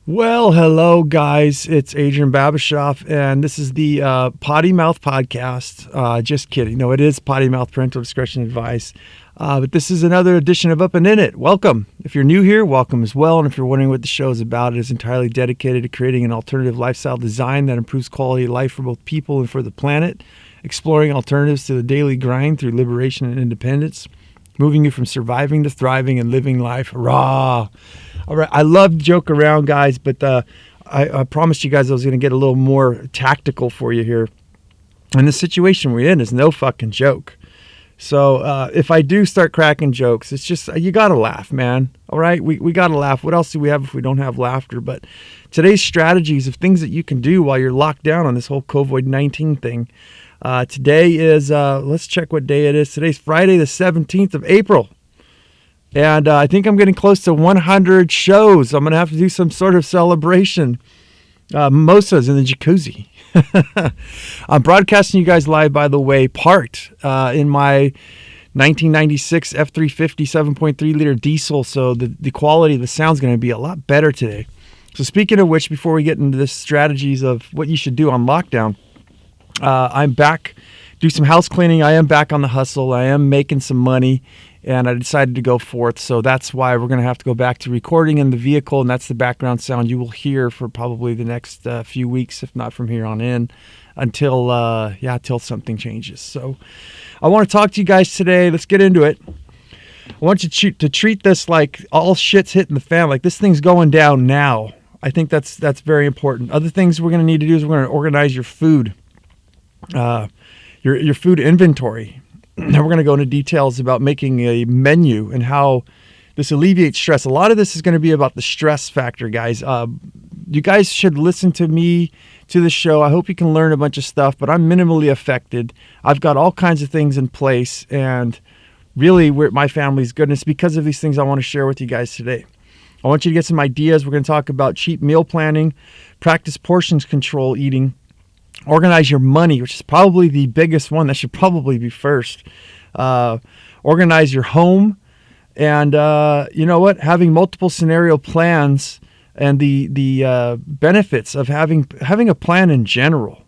Well, hello, guys. It's Adrian Babashoff, and this is the Potty Mouth Podcast. Just kidding. No, it is Potty Mouth Parental Discretion Advice. But this is another edition of Up and In It. Welcome. If you're new here, welcome as well. And if you're wondering what the show is about, it is entirely dedicated to creating an alternative lifestyle design that improves quality of life for both people and for the planet, exploring alternatives to the daily grind through liberation and independence, moving you from surviving to thriving and living life raw. All right, I love to joke around, guys, but I promised you guys I was going to get a little more tactical for you here. And the situation we're in is no fucking joke. So if I do start cracking jokes, it's just, you got to laugh, man. All right, we got to laugh. What else do we have if we don't have laughter? But today's strategies of things that you can do while you're locked down on this whole COVID-19 thing. Today is, let's check what day it is. Today's Friday, the 17th of April. And I think I'm getting close to 100 shows. I'm going to have to do some sort of celebration. Mimosas in the jacuzzi. I'm broadcasting you guys live, by the way, parked in my 1996 F350 7.3 liter diesel. So the quality of the sound is going to be a lot better today. So speaking of which, before we get into the strategies of what you should do on lockdown, I'm back, do some house cleaning. I am back on the hustle. I am making some money. And I decided to go forth, so that's why we're going to have to go back to recording in the vehicle, and that's the background sound you will hear for probably the next few weeks, if not from here on in, until something changes. So I want to talk to you guys today. Let's get into it. I want you to treat this like all shit's hitting the fan, like this thing's going down now. I think that's very important. Other things we're going to need to do is we're going to organize your food, your food inventory. Now we're going to go into details about making a menu and how this alleviates stress. A lot of this is going to be about the stress factor, guys. You guys should listen to me, to the show. I hope you can learn a bunch of stuff, but I'm minimally affected. I've got all kinds of things in place, and really my family's good. And it's because of these things I want to share with you guys today. I want you to get some ideas. We're going to talk about cheap meal planning, practice portions control eating, organize your money, which is probably the biggest one. That should probably be first. Organize your home. And you know what? Having multiple scenario plans and the benefits of having a plan in general.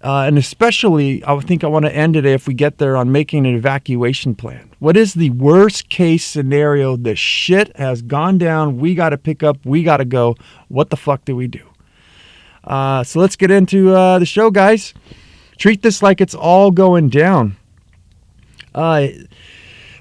And especially, I think I want to end today, if we get there, on making an evacuation plan. What is the worst case scenario? The shit has gone down. We got to pick up. We got to go. What the fuck do we do? So let's get into the show, guys. Treat this like it's all going down.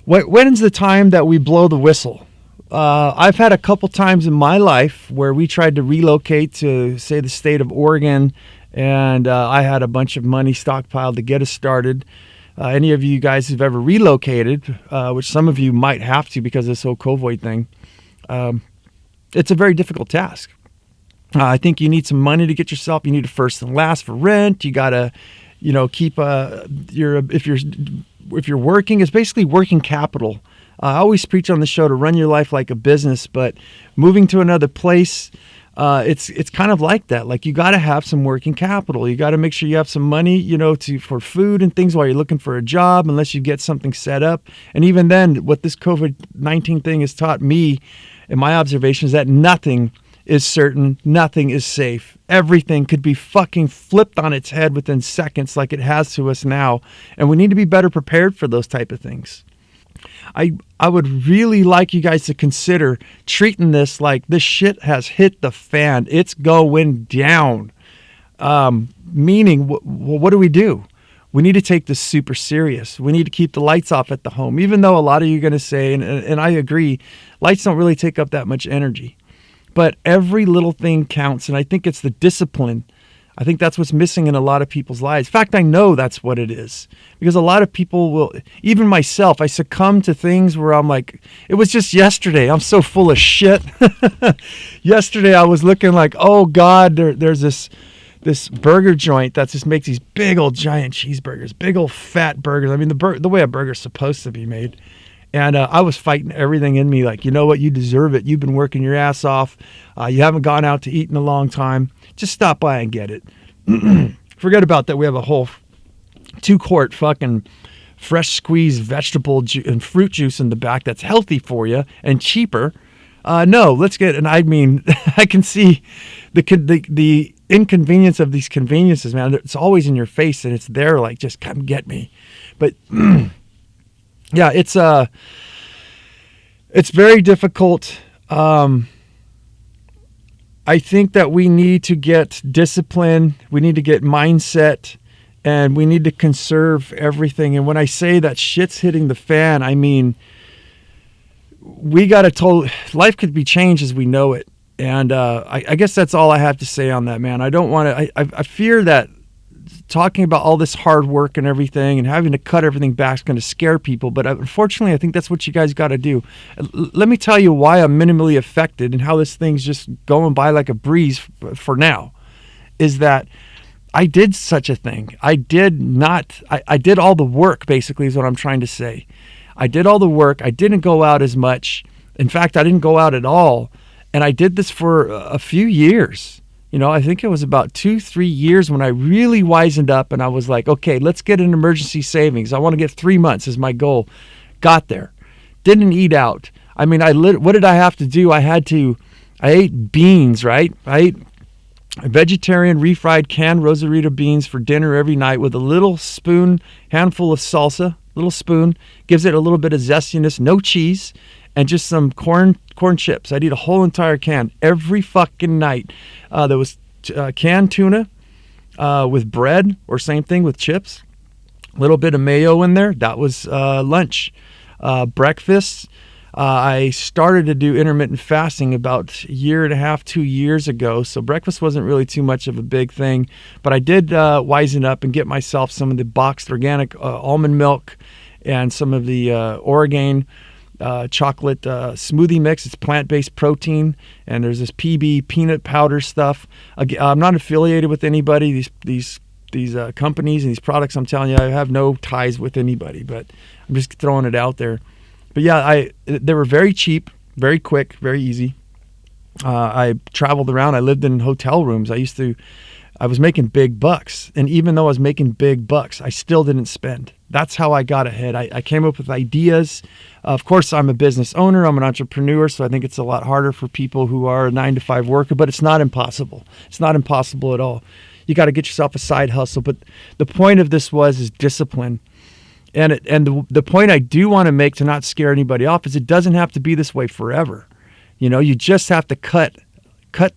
When's the time that we blow the whistle? I've had a couple times in my life where we tried to relocate to, say, the state of Oregon, and I had a bunch of money stockpiled to get us started. Any of you guys who've ever relocated, which some of you might have to because of this whole COVID thing, it's a very difficult task. I think you need some money to get yourself. You need a first and last for rent. You gotta, keep if you're working, it's basically working capital. I always preach on the show to run your life like a business, but moving to another place, it's kind of like that. Like, you got to have some working capital. You got to make sure you have some money, for food and things while you're looking for a job, unless you get something set up. And even then, what this COVID-19 thing has taught me, in my observation, is that nothing is certain, nothing is safe. Everything could be fucking flipped on its head within seconds, like it has to us now, and we need to be better prepared for those type of things. I would really like you guys to consider treating this like this shit has hit the fan. It's going down. Meaning, what do we do? We need to take this super serious. We need to keep the lights off at the home, even though a lot of you are going to say, and I agree, lights don't really take up that much energy. But every little thing counts, and I think it's the discipline. I think that's what's missing in a lot of people's lives. In fact, I know that's what it is. Because a lot of people will, even myself, I succumb to things where I'm like, it was just yesterday. I'm so full of shit. Yesterday I was looking like, oh God, there's this burger joint that just makes these big old giant cheeseburgers, big old fat burgers. I mean, the way a burger's supposed to be made. And I was fighting everything in me like, you know what, you deserve it. You've been working your ass off. You haven't gone out to eat in a long time. Just stop by and get it. Forget about that. We have a whole 2-quart fucking fresh squeezed vegetable and fruit juice in the back that's healthy for you and cheaper. No, let's get, and I mean, I can see the inconvenience of these conveniences, man. It's always in your face, and it's there, like, just come get me. But yeah, it's very difficult. I think that we need to get discipline, we need to get mindset, and we need to conserve everything. And when I say that shit's hitting the fan, I mean, we got to life could be changed as we know it. And I guess that's all I have to say on that, man. I don't want to, I fear that talking about all this hard work and everything and having to cut everything back is going to scare people. But unfortunately, I think that's what you guys got to do. Let me tell you why I'm minimally affected and how this thing's just going by like a breeze for now, is that I did such a thing. I did all the work, basically, is what I'm trying to say. I did all the work. I didn't go out as much. In fact, I didn't go out at all. And I did this for a few years. You know, I think it was about 2-3 years when I really wisened up and I was like, okay, let's get an emergency savings. I want to get 3 months is my goal. Got there. Didn't eat out. I mean, what did I have to do? I ate beans, right? I ate vegetarian refried canned Rosarito beans for dinner every night with a little spoon, handful of salsa, little spoon, gives it a little bit of zestiness, no cheese, and just some corn chips. I'd eat a whole entire can every fucking night. There was canned tuna with bread, or same thing with chips. A little bit of mayo in there. That was lunch. Breakfast, I started to do intermittent fasting about 1.5 2 years ago. So breakfast wasn't really too much of a big thing. But I did wisen up and get myself some of the boxed organic almond milk and some of the Oregon chocolate smoothie mix. It's plant-based protein, and there's this PB peanut powder stuff. I'm not affiliated with anybody. These companies and these products, I'm telling you, I have no ties with anybody, but I'm just throwing it out there. But yeah, they were very cheap, very quick, very easy. I traveled around. I lived in hotel rooms. I was making big bucks, and even though I was making big bucks, I still didn't spend. That's how I got ahead. I came up with ideas. Of course, I'm a business owner. I'm an entrepreneur, so I think it's a lot harder for people who are a 9-to-5 worker, but it's not impossible. It's not impossible at all. You got to get yourself a side hustle. But the point of this is discipline. And the point I do want to make, to not scare anybody off, is it doesn't have to be this way forever. You know, you just have to cut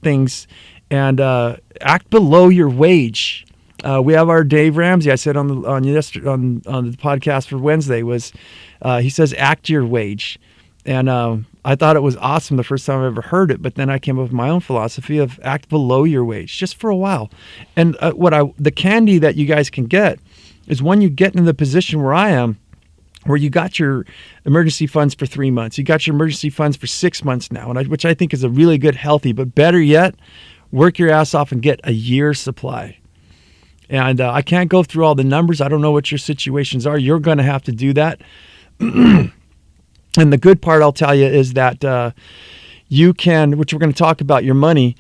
things and act below your wage. We have our Dave Ramsey. I said on the podcast for Wednesday he says act your wage, and I thought it was awesome the first time I ever heard it. But then I came up with my own philosophy of act below your wage just for a while. And the candy that you guys can get is when you get in the position where I am, where you got your emergency funds for 3 months, you got your emergency funds for 6 months now, which I think is a really good, healthy. But better yet, work your ass off and get a year's supply. And I can't go through all the numbers. I don't know what your situations are. You're going to have to do that. And the good part, I'll tell you, is that you can, which we're going to talk about your money,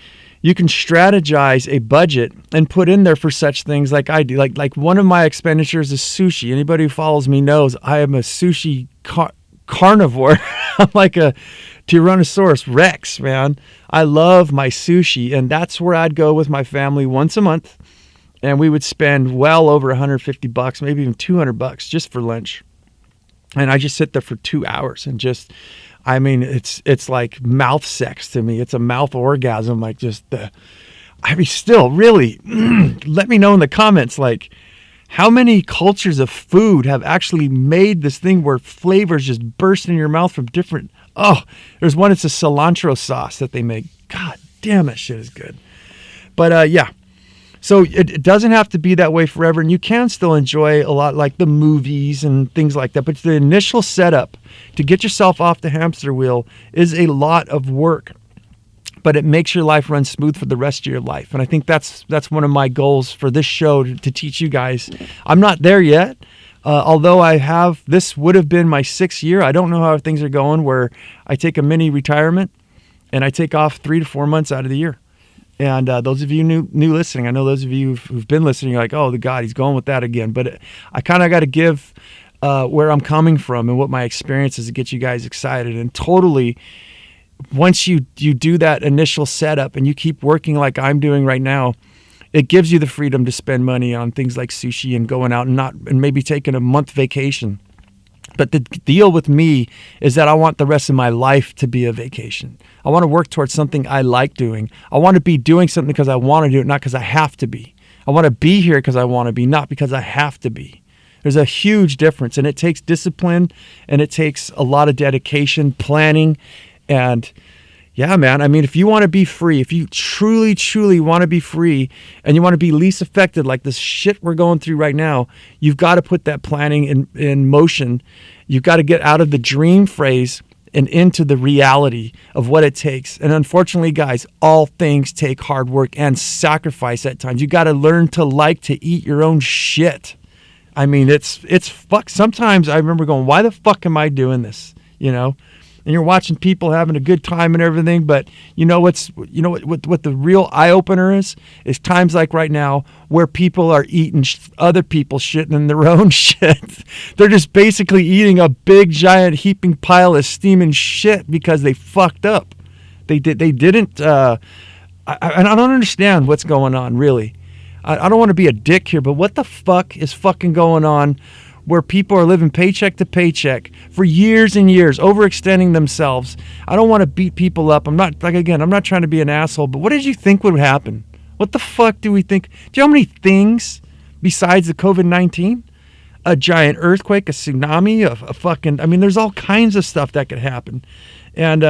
you can strategize a budget and put in there for such things like I do. Like one of my expenditures is sushi. Anybody who follows me knows I am a sushi carnivore. I'm like a Tyrannosaurus Rex, man. I love my sushi, and that's where I'd go with my family once a month. And we would spend well over $150, maybe even $200 just for lunch. And I just sit there for 2 hours and it's like mouth sex to me. It's a mouth orgasm. Like still really, let me know in the comments, like how many cultures of food have actually made this thing where flavors just burst in your mouth from different, there's one, it's a cilantro sauce that they make. God damn, that shit is good. But yeah. So it doesn't have to be that way forever, and you can still enjoy a lot, like the movies and things like that. But the initial setup to get yourself off the hamster wheel is a lot of work, but it makes your life run smooth for the rest of your life. And I think that's one of my goals for this show, to teach you guys. I'm not there yet, although this would have been my 6th year. I don't know how things are going, where I take a mini retirement and I take off 3 to 4 months out of the year. And those of you new listening, I know those of you who've been listening, you're like, oh, the God, he's going with that again. But I kind of got to give where I'm coming from and what my experience is to get you guys excited. And totally, once you do that initial setup and you keep working like I'm doing right now, it gives you the freedom to spend money on things like sushi and going out and maybe taking a month vacation. But the deal with me is that I want the rest of my life to be a vacation. I want to work towards something I like doing. I want to be doing something because I want to do it, not because I have to be. I want to be here because I want to be, not because I have to be. There's a huge difference, and it takes discipline, and it takes a lot of dedication, planning, and yeah, man. I mean, if you want to be free, if you truly, truly want to be free and you want to be least affected like this shit we're going through right now, you've got to put that planning in motion. You've got to get out of the dream phrase and into the reality of what it takes. And unfortunately, guys, all things take hard work and sacrifice at times. You got to learn to like to eat your own shit. I mean, it's fuck. Sometimes I remember going, why the fuck am I doing this? You know? And you're watching people having a good time and everything, but what the real eye opener is times like right now where people are eating other people's shit and their own shit. They're just basically eating a big giant heaping pile of steaming shit because they fucked up. They didn't. I don't understand what's going on, really. I don't want to be a dick here, but what the fuck is fucking going on? Where people are living paycheck to paycheck for years and years, overextending themselves. I don't want to beat people up. I'm not trying to be an asshole, but what did you think would happen? What the fuck do we think? Do you know how many things besides the COVID-19? A giant earthquake, a tsunami, a fucking, I mean, there's all kinds of stuff that could happen. And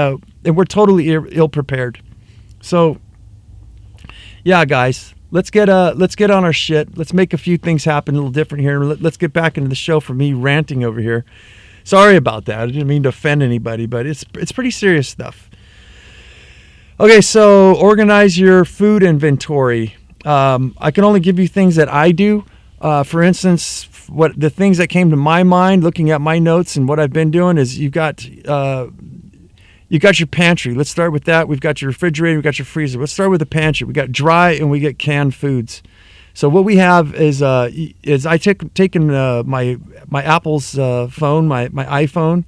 we're totally ill prepared. So, yeah, guys. Let's get on our shit. Let's make a few things happen a little different here. Let's get back into the show for me ranting over here. Sorry about that. I didn't mean to offend anybody, but it's pretty serious stuff. Okay, so organize your food inventory. I can only give you things that I do. For instance, what the things that came to my mind looking at my notes and what I've been doing is you got your pantry. Let's start with that. We've got your refrigerator. We've got your freezer. Let's start with the pantry. We got dry and we get canned foods. So what we have is I taken my Apple's phone, my iPhone,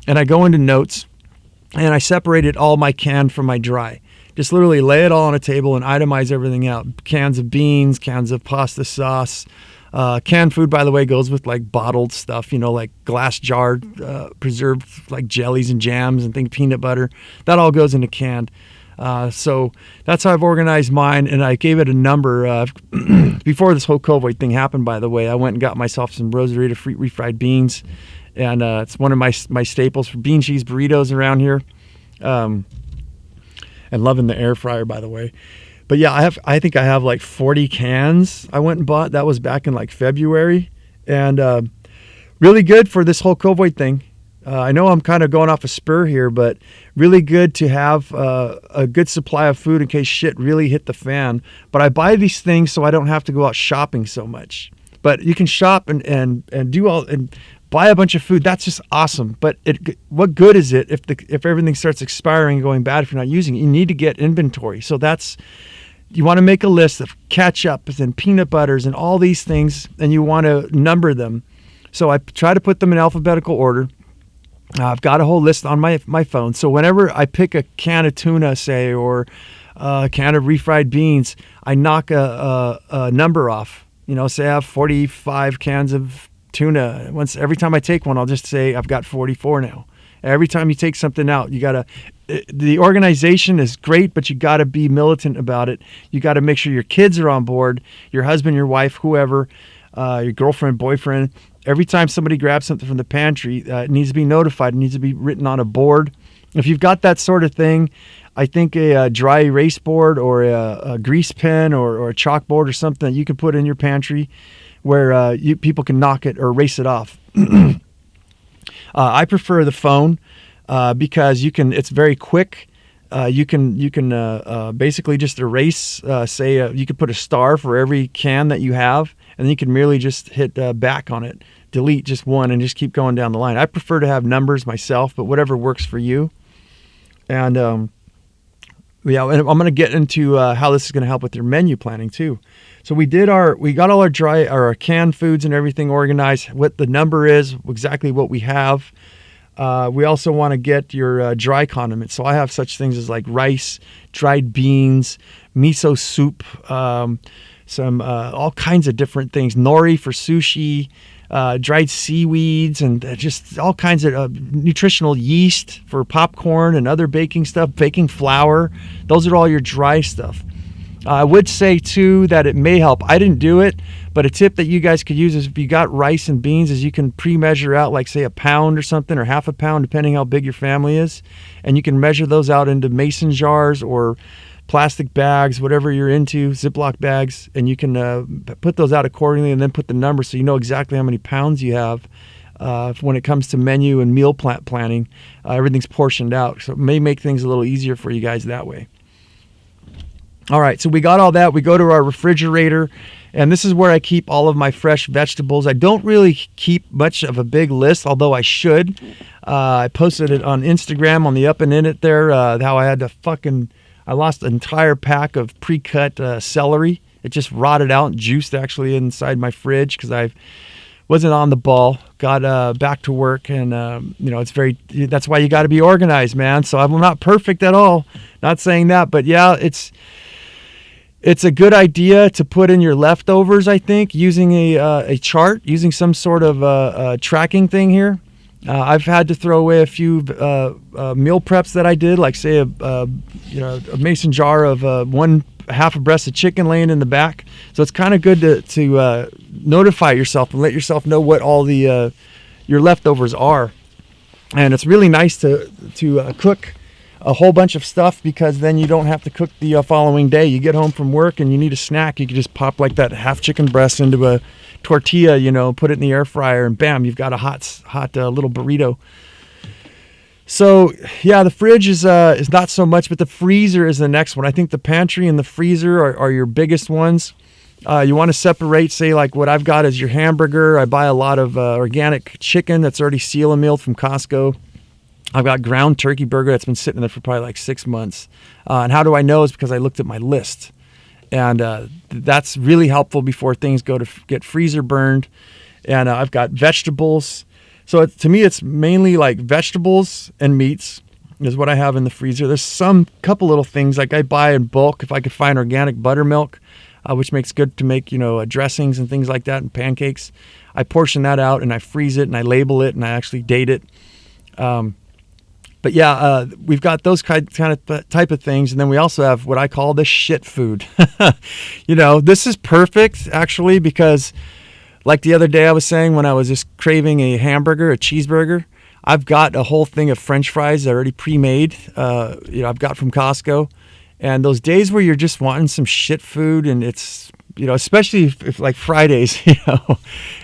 and I go into notes and I separated all my canned from my dry. Just literally lay it all on a table and itemize everything out. Cans of beans, cans of pasta sauce. Canned food, by the way, goes with like bottled stuff, like glass jarred, preserved like jellies and jams and things, peanut butter. That all goes into canned. So that's how I've organized mine, and I gave it a number. Before this whole COVID thing happened, by the way, I went and got myself some Rosarita refried beans, and it's one of my staples for bean cheese burritos around here. And loving the air fryer, by the way. But yeah, I think I have like 40 cans I went and bought. That was back in like February. And really good for this whole COVID thing. I know I'm kind of going off a spur here, but really good to have a good supply of food in case shit really hit the fan. But I buy these things so I don't have to go out shopping so much. But you can shop and do all and buy a bunch of food. That's just awesome. But what good is it if everything starts expiring and going bad if you're not using it? You need to get inventory. So you want to make a list of ketchups and peanut butters and all these things, and you want to number them. So I try to put them in alphabetical order. I've got a whole list on my phone. So whenever I pick a can of tuna, say, or a can of refried beans, I knock a number off. Say I have 45 cans of tuna. Every time I take one, I'll just say I've got 44 now. Every time you take something out, the organization is great, but you got to be militant about it. You got to make sure your kids are on board, your husband, your wife, whoever, your girlfriend, boyfriend. Every time somebody grabs something from the pantry, it needs to be notified. It needs to be written on a board. If you've got that sort of thing, I think a dry erase board or a grease pen or a chalkboard or something that you can put in your pantry where people can knock it or erase it off. I prefer the phone because it's very quick. You can basically just erase, you could put a star for every can that you have, and then you can merely just hit back on it, delete just one, and just keep going down the line. I prefer to have numbers myself, but whatever works for you. And and I'm going to get into how this is going to help with your menu planning too. So we got all our canned foods and everything organized, what the number is, exactly what we have. We also want to get your dry condiments. So I have such things as like rice, dried beans, miso soup, some all kinds of different things. Nori for sushi, dried seaweeds, and just all kinds of nutritional yeast for popcorn and other baking stuff, baking flour. Those are all your dry stuff. I would say too that it may help. I didn't do it, but a tip that you guys could use is if you got rice and beans is you can pre-measure out like say a pound or something, or half a pound, depending how big your family is. And you can measure those out into mason jars or plastic bags, whatever you're into, Ziploc bags, and you can put those out accordingly and then put the number so you know exactly how many pounds you have. When it comes to menu and meal planning, everything's portioned out. So it may make things a little easier for you guys that way. All right, so we got all that. We go to our refrigerator, and this is where I keep all of my fresh vegetables. I don't really keep much of a big list, although I should. I posted it on Instagram on the Up and In It there, how I had to I lost an entire pack of pre-cut celery. It just rotted out and juiced actually inside my fridge because I wasn't on the ball. Got back to work, and that's why you got to be organized, man. So I'm not perfect at all. Not saying that, but yeah, it's a good idea to put in your leftovers, I think, using a chart, using some sort of tracking thing here. I've had to throw away a few meal preps that I did, like say a mason jar of half a breast of chicken laying in the back. So it's kind of good to notify yourself and let yourself know what all the your leftovers are. And it's really nice to cook a whole bunch of stuff, because then you don't have to cook the following day. You get home from work and you need a snack, you can just pop like that half chicken breast into a tortilla, put it in the air fryer, and bam, you've got a hot little burrito. So yeah, the fridge is not so much, but the freezer is the next one. I think the pantry and the freezer are your biggest ones. You want to separate, say like what I've got is your hamburger. I buy a lot of organic chicken that's already seal and milled from Costco. I've got ground turkey burger that's been sitting there for probably like 6 months. And how do I know? Is because I looked at my list. And that's really helpful before things go to get freezer burned. And I've got vegetables. So to me, it's mainly like vegetables and meats is what I have in the freezer. There's some couple little things like I buy in bulk if I could find organic buttermilk, which makes good to make, dressings and things like that and pancakes. I portion that out and I freeze it and I label it and I actually date it. But yeah, we've got those kind of type of things. And then we also have what I call the shit food. This is perfect actually, because like the other day I was saying when I was just craving a hamburger, a cheeseburger, I've got a whole thing of French fries already pre-made, I've got from Costco. And those days where you're just wanting some shit food, and it's, especially if like Fridays,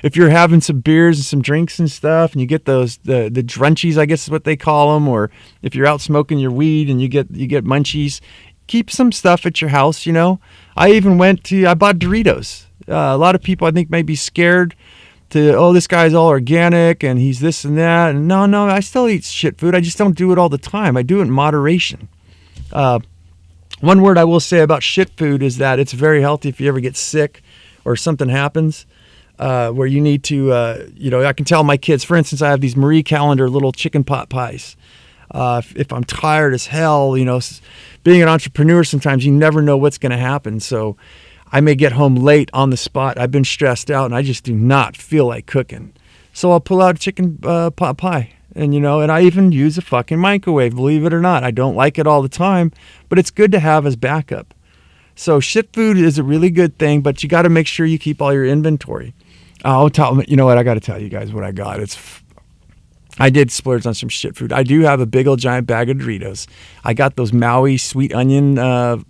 if you're having some beers and some drinks and stuff, and you get those, the drunchies, I guess is what they call them, or if you're out smoking your weed and you get munchies, keep some stuff at your house, I bought Doritos. A lot of people I think may be scared to, this guy's all organic and he's this and that. And no, I still eat shit food. I just don't do it all the time. I do it in moderation. One word I will say about shit food is that it's very healthy if you ever get sick or something happens where you need to, I can tell my kids, for instance, I have these Marie Callender little chicken pot pies. If I'm tired as hell, being an entrepreneur, sometimes you never know what's going to happen. So I may get home late on the spot. I've been stressed out and I just do not feel like cooking. So I'll pull out a chicken pot pie. And, and I even use a fucking microwave, believe it or not. I don't like it all the time, but it's good to have as backup. So shit food is a really good thing, but you got to make sure you keep all your inventory. I got to tell you guys what I got. I did splurge on some shit food. I do have a big old giant bag of Doritos. I got those Maui sweet onion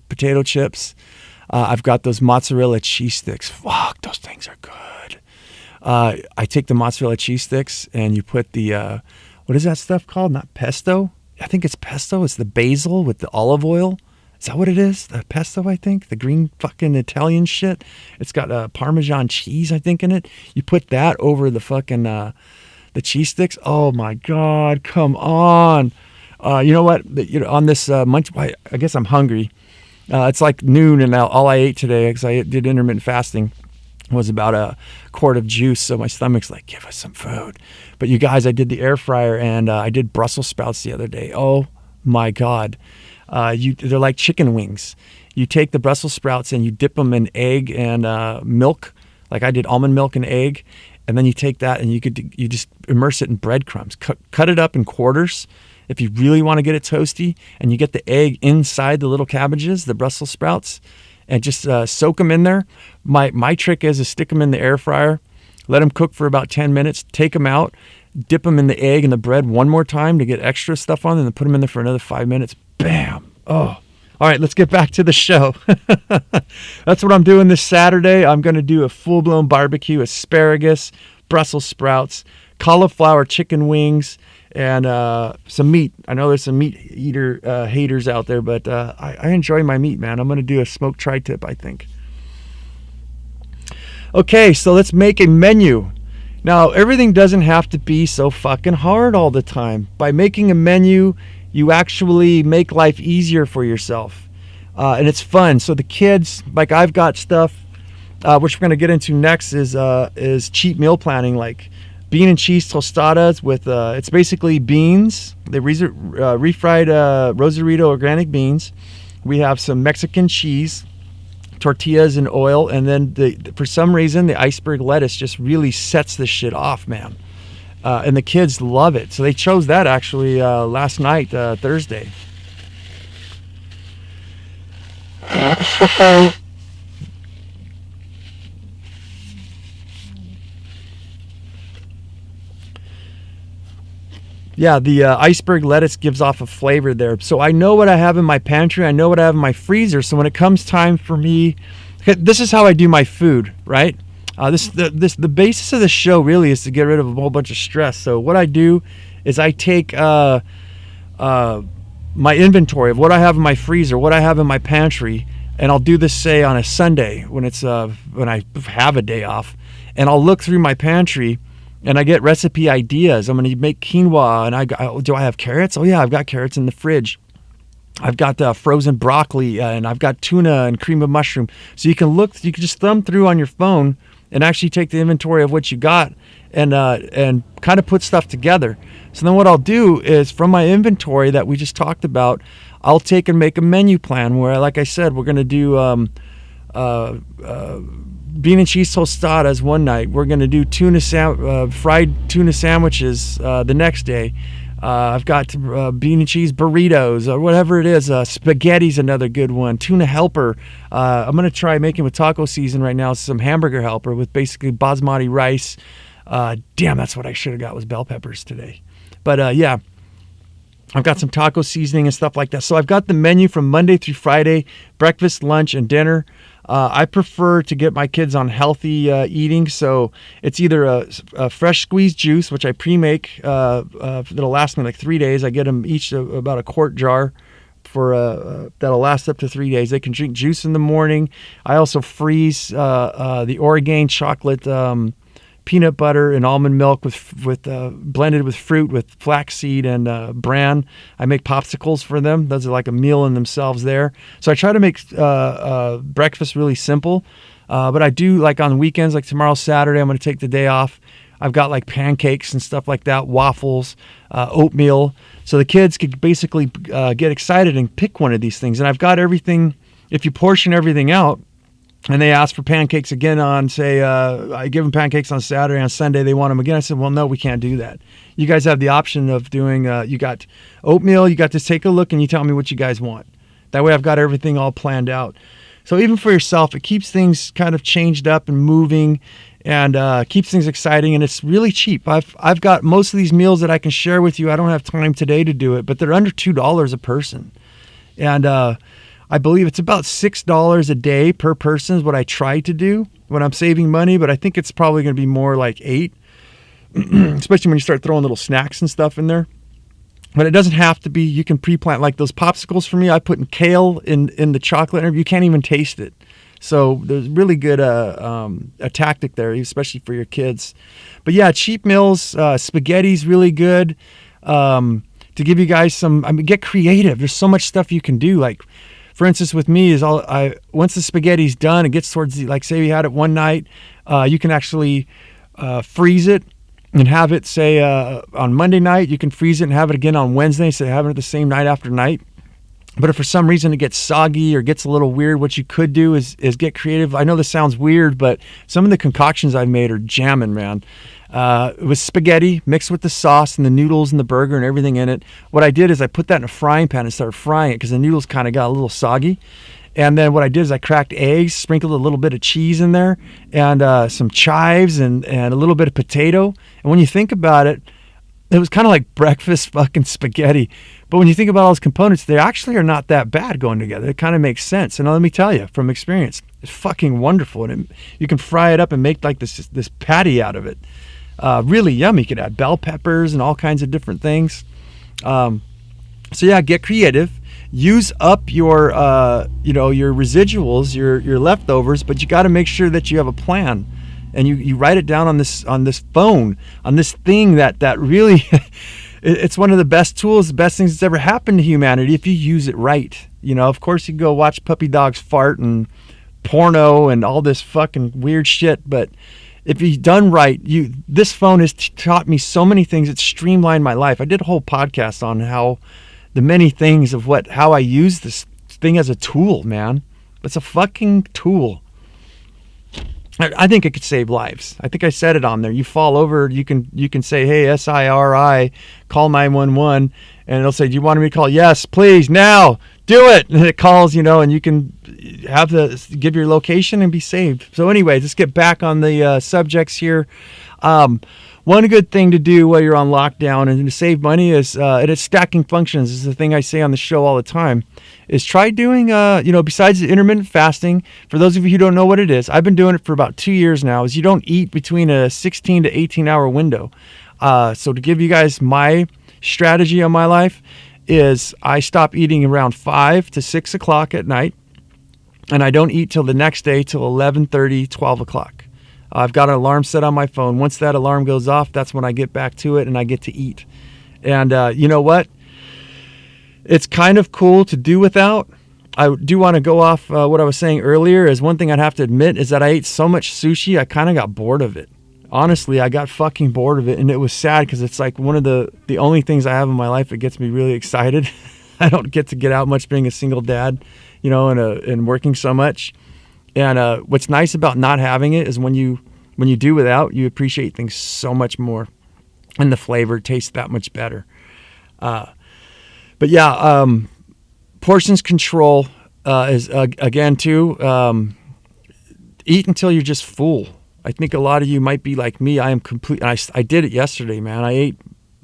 potato chips. I've got those mozzarella cheese sticks. Fuck, those things are good. I take the mozzarella cheese sticks and you put the... what is that stuff called? Not pesto? I think it's pesto. It's the basil with the olive oil. Is that what it is? The pesto, I think. The green fucking Italian shit. It's got Parmesan cheese, I think, in it. You put that over the fucking the cheese sticks. Oh my God, come on. You know what? On this munch, I guess I'm hungry. It's like noon and all I ate today because I did intermittent fasting. was about a quart of juice. So my stomach's like, give us some food. But you guys, I did the air fryer, and I did Brussels sprouts the other day. Oh my God. They're like chicken wings. You take the Brussels sprouts and you dip them in egg and milk. Like I did almond milk and egg. And then you take that and you just immerse it in breadcrumbs. Cut it up in quarters if you really want to get it toasty. And you get the egg inside the little cabbages, the Brussels sprouts, and just soak them in there. My trick is to stick them in the air fryer, let them cook for about 10 minutes, take them out, dip them in the egg and the bread one more time to get extra stuff on, and then put them in there for another 5 minutes. Bam! Oh, all right, let's get back to the show. That's what I'm doing this Saturday. I'm going to do a full-blown barbecue, asparagus, Brussels sprouts, cauliflower chicken wings, and some meat. I know there's some meat eater haters out there, but I enjoy my meat, man. I'm going to do a smoked tri-tip, I think. Okay, so let's make a menu. Now, everything doesn't have to be so fucking hard all the time. By making a menu, you actually make life easier for yourself. And it's fun. So the kids, like I've got stuff, which we're going to get into next, is cheap meal planning, like bean and cheese tostadas with, it's basically beans. They refried Rosarito organic beans. We have some Mexican cheese, tortillas and oil, and then for some reason the iceberg lettuce just really sets this shit off, man. And the kids love it. So they chose that actually last night, Thursday. Yeah, the iceberg lettuce gives off a flavor there. So I know what I have in my pantry. I know what I have in my freezer. So when it comes time for me, this is how I do my food, right? The basis of the show really is to get rid of a whole bunch of stress. So what I do is I take my inventory of what I have in my freezer, what I have in my pantry, and I'll do this, say, on a Sunday when I have a day off, and I'll look through my pantry. And I get recipe ideas. I'm going to make quinoa, and do I have carrots? Oh yeah, I've got carrots in the fridge. I've got frozen broccoli, and I've got tuna and cream of mushroom. So you can just thumb through on your phone and actually take the inventory of what you got and kind of put stuff together. So then what I'll do is from my inventory that we just talked about, I'll take and make a menu plan where, like I said, we're going to do bean and cheese tostadas one night. We're going to do fried tuna sandwiches the next day. I've got bean and cheese burritos or whatever it is. Spaghetti's another good one. Tuna helper. I'm going to try making with taco season right now some hamburger helper with basically basmati rice. Damn, that's what I should have got was bell peppers today. But yeah, I've got some taco seasoning and stuff like that. So I've got the menu from Monday through Friday, breakfast, lunch, and dinner. I prefer to get my kids on healthy eating, so it's either a fresh squeezed juice, which I pre-make that'll last me like 3 days. I get them each about a quart jar for that'll last up to 3 days. They can drink juice in the morning. I also freeze the Orgain chocolate peanut butter and almond milk with blended with fruit with flaxseed and bran. I make popsicles for them. Those are like a meal in themselves there. So I try to make breakfast really simple. But I do, like on weekends, like tomorrow, Saturday, I'm going to take the day off. I've got like pancakes and stuff like that, waffles, oatmeal. So the kids could basically get excited and pick one of these things. And I've got everything, if you portion everything out, and they ask for pancakes again on, say, I give them pancakes on Saturday, on Sunday they want them again. I said, well, no, we can't do that. You guys have the option of doing, you got oatmeal, you got to take a look and you tell me what you guys want. That way I've got everything all planned out. So even for yourself, it keeps things kind of changed up and moving and keeps things exciting, and it's really cheap. I've got most of these meals that I can share with you. I don't have time today to do it, but they're under $2 a person. And I believe it's about $6 a day per person is what I try to do when I'm saving money, but I think it's probably going to be more like $8, especially when you start throwing little snacks and stuff in there. But it doesn't have to be. You can pre-plant, like those popsicles for me. I put in kale in the chocolate, and you can't even taste it. So there's really good a tactic there, especially for your kids. But yeah, cheap meals, spaghetti's really good. To give you guys some, get creative. There's so much stuff you can do, like for instance, with me is once the spaghetti's done, it gets towards like say we had it one night, you can actually freeze it and have it say on Monday night. You can freeze it and have it again on Wednesday, so having it the same night after night. But if for some reason it gets soggy or gets a little weird, what you could do is get creative. I know this sounds weird, but some of the concoctions I've made are jamming, man. It was spaghetti mixed with the sauce and the noodles and the burger and everything in it. What I did is I put that in a frying pan and started frying it because the noodles kind of got a little soggy. And then what I did is I cracked eggs, sprinkled a little bit of cheese in there, and some chives and a little bit of potato. And when you think about it, it was kind of like breakfast fucking spaghetti. But when you think about all those components, they actually are not that bad going together. It kind of makes sense. And let me tell you, from experience, it's fucking wonderful. And you can fry it up and make like this patty out of it. Really yummy. You could add bell peppers and all kinds of different things. So yeah, get creative. Use up your your residuals, your leftovers, but you got to make sure that you have a plan. And you write it down on this phone, on this thing that really, it's one of the best tools, the best things that's ever happened to humanity if you use it right. Of course you can go watch puppy dogs fart and porno and all this fucking weird shit, but if you've done right, this phone has taught me so many things. It's streamlined my life. I did a whole podcast on how the many things of how I use this thing as a tool, man. It's a fucking tool. I think it could save lives. I think I said it on there. You fall over, you can say, hey, SIRI, call 911, and it'll say, do you want me to call? Yes, please, now, do it. And it calls, and you can give your location and be saved. So anyway, let's get back on the subjects here. One good thing to do while you're on lockdown and to save money is, and it's stacking functions. This is the thing I say on the show all the time, is try doing, besides the intermittent fasting, for those of you who don't know what it is, I've been doing it for about 2 years now, is you don't eat between a 16 to 18 hour window. So to give you guys my strategy on my life is I stop eating around 5 to 6 o'clock at night, and I don't eat till the next day till 11:30, 12 o'clock. I've got an alarm set on my phone. Once that alarm goes off, that's when I get back to it and I get to eat. And you know what? It's kind of cool to do without. I do want to go off what I was saying earlier. Is one thing I'd have to admit is that I ate so much sushi, I kind of got bored of it. Honestly, I got fucking bored of it, and it was sad because it's like one of the only things I have in my life that gets me really excited. I don't get to get out much being a single dad, and working so much. And what's nice about not having it is when you do without, you appreciate things so much more, and the flavor tastes that much better. But yeah, portions control is again too. Eat until you're just full. I think a lot of you might be like me. I am complete. I did it yesterday, man. I ate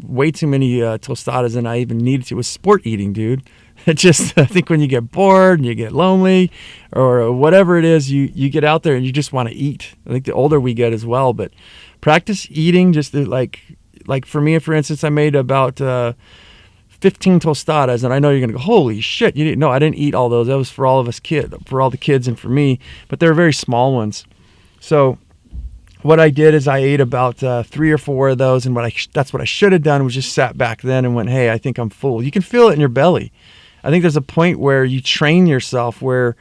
way too many tostadas than I even needed to. It was sport eating, dude. It just, I think when you get bored and you get lonely or whatever it is, you get out there and you just want to eat. I think the older we get as well, but practice eating just like for me, for instance, I made about 15 tostadas, and I know you're going to go, holy shit, you didn't know. I didn't eat all those. That was for all of us for all the kids and for me, but they're very small ones. So what I did is I ate about 3 or 4 of those, and that's what I should have done was just sat back then and went, hey, I think I'm full. You can feel it in your belly. I think there's a point where you train yourself where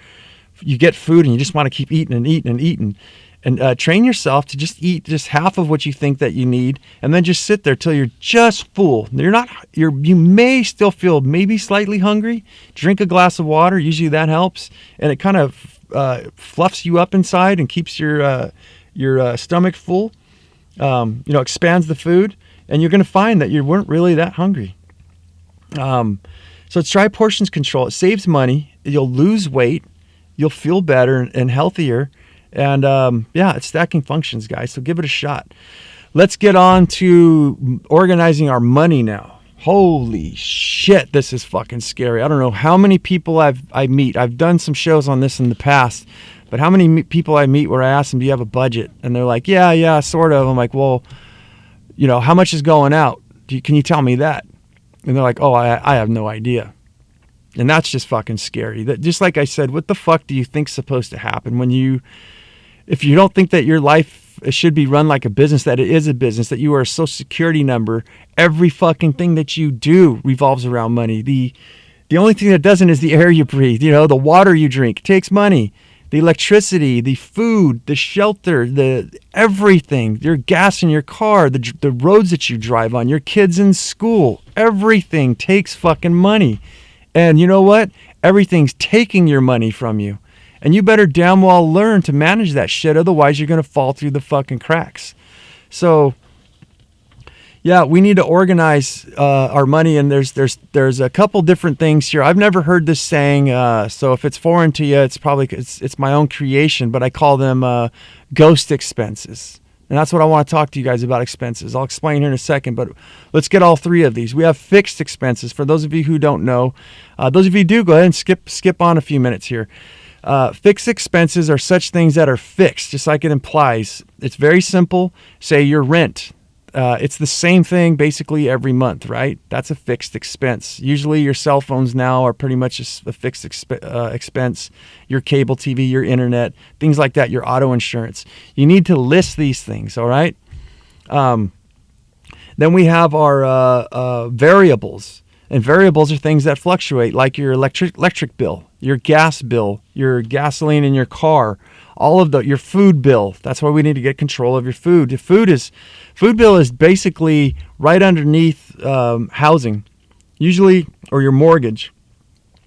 you get food and you just want to keep eating and eating and eating, and train yourself to just eat just half of what you think that you need, and then just sit there till you're just full. You may still feel maybe slightly hungry. Drink a glass of water. Usually that helps, and it kind of fluffs you up inside and keeps your stomach full. Expands the food, and you're going to find that you weren't really that hungry. So try portions control. It saves money. You'll lose weight. You'll feel better and healthier. And it's stacking functions, guys. So give it a shot. Let's get on to organizing our money now. Holy shit, this is fucking scary. I don't know how many people I meet. I've done some shows on this in the past, but how many people I meet where I ask them, do you have a budget? And they're like, yeah, sort of. I'm like, well, how much is going out? Can you tell me that? And they're like, oh, I have no idea. And that's just fucking scary. That, just like I said, what the fuck do you think's supposed to happen if you don't think that your life should be run like a business, that it is a business, that you are a social security number, every fucking thing that you do revolves around money. The The only thing that doesn't is the air you breathe. The water you drink. It takes money. The electricity, the food, the shelter, the everything, your gas in your car, the roads that you drive on, your kids in school, everything takes fucking money. And you know what? Everything's taking your money from you. And you better damn well learn to manage that shit. Otherwise, you're going to fall through the fucking cracks. So, yeah, we need to organize our money, and there's a couple different things here. I've never heard this saying, so if it's foreign to you, it's probably it's my own creation. But I call them ghost expenses, and that's what I want to talk to you guys about. Expenses. I'll explain here in a second, but let's get all three of these. We have fixed expenses. For those of you who don't know, those of you who do, go ahead and skip on a few minutes here. Fixed expenses are such things that are fixed, just like it implies. It's very simple. Say your rent. It's the same thing basically every month, right? That's a fixed expense. Usually your cell phones now are pretty much a fixed expense. Your cable TV, your internet, things like that, your auto insurance. You need to list these things, all right? Then we have our variables. And variables are things that fluctuate, like your electric bill, your gas bill, your gasoline in your car, all of your food bill. That's why we need to get control of your food. The food bill is basically right underneath housing, usually, or your mortgage.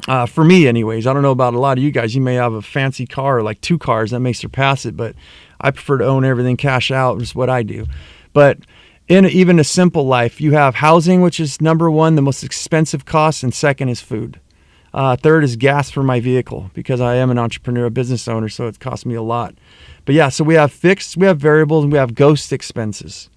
For me, anyways. I don't know about a lot of you guys. You may have a fancy car, like 2 cars, that may surpass it, but I prefer to own everything cash out, is what I do. But in even a simple life, you have housing, which is number 1, the most expensive cost, and second is food. Third is gas for my vehicle, because I am an entrepreneur, a business owner, so it costs me a lot. But yeah, so we have fixed, we have variables, and we have ghost expenses.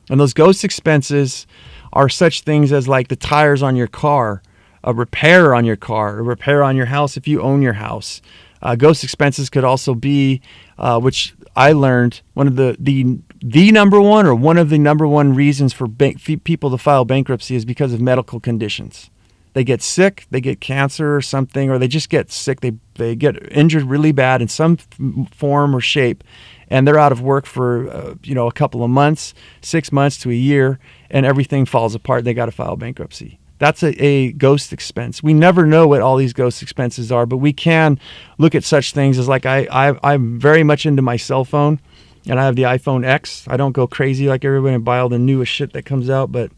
And those ghost expenses are such things as like the tires on your car, a repair on your car, a repair on your house if you own your house. Ghost expenses could also be, which I learned, one of the number one, or one of the number one reasons for people to file bankruptcy is because of medical conditions. They get sick, they get cancer or something, or they just get sick. They get injured really bad in some form or shape, and they're out of work for a couple of months, 6 months to a year, and everything falls apart. They got to file bankruptcy. That's a ghost expense. We never know what all these ghost expenses are, but we can look at such things as, like, I'm very much into my cell phone, and I have the iPhone X. I don't go crazy like everybody and buy all the newest shit that comes out, but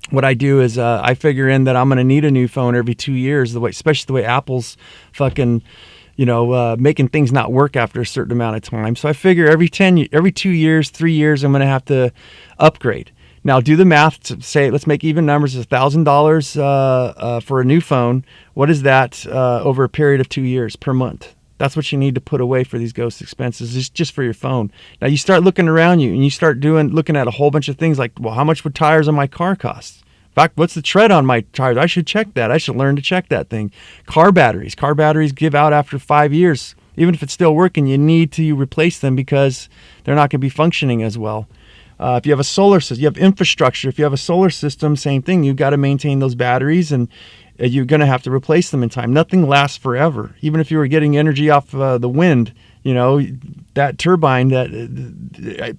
what I do is I figure in that I'm going to need a new phone every 2 years, especially the way Apple's fucking, making things not work after a certain amount of time. So I figure every 2 years, 3 years, I'm going to have to upgrade. Now, do the math to say, let's make even numbers, $1,000 for a new phone. What is that over a period of 2 years per month? That's what you need to put away for these ghost expenses, just for your phone. Now, you start looking around you, and you start looking at a whole bunch of things like, well, how much would tires on my car cost? In fact, what's the tread on my tires? I should check that. I should learn to check that thing. Car batteries give out after 5 years. Even if it's still working, you need to replace them because they're not going to be functioning as well. If you have a solar system, you have infrastructure. If you have a solar system, same thing. You've got to maintain those batteries, and you're going to have to replace them in time. Nothing lasts forever. Even if you were getting energy off the wind, that turbine,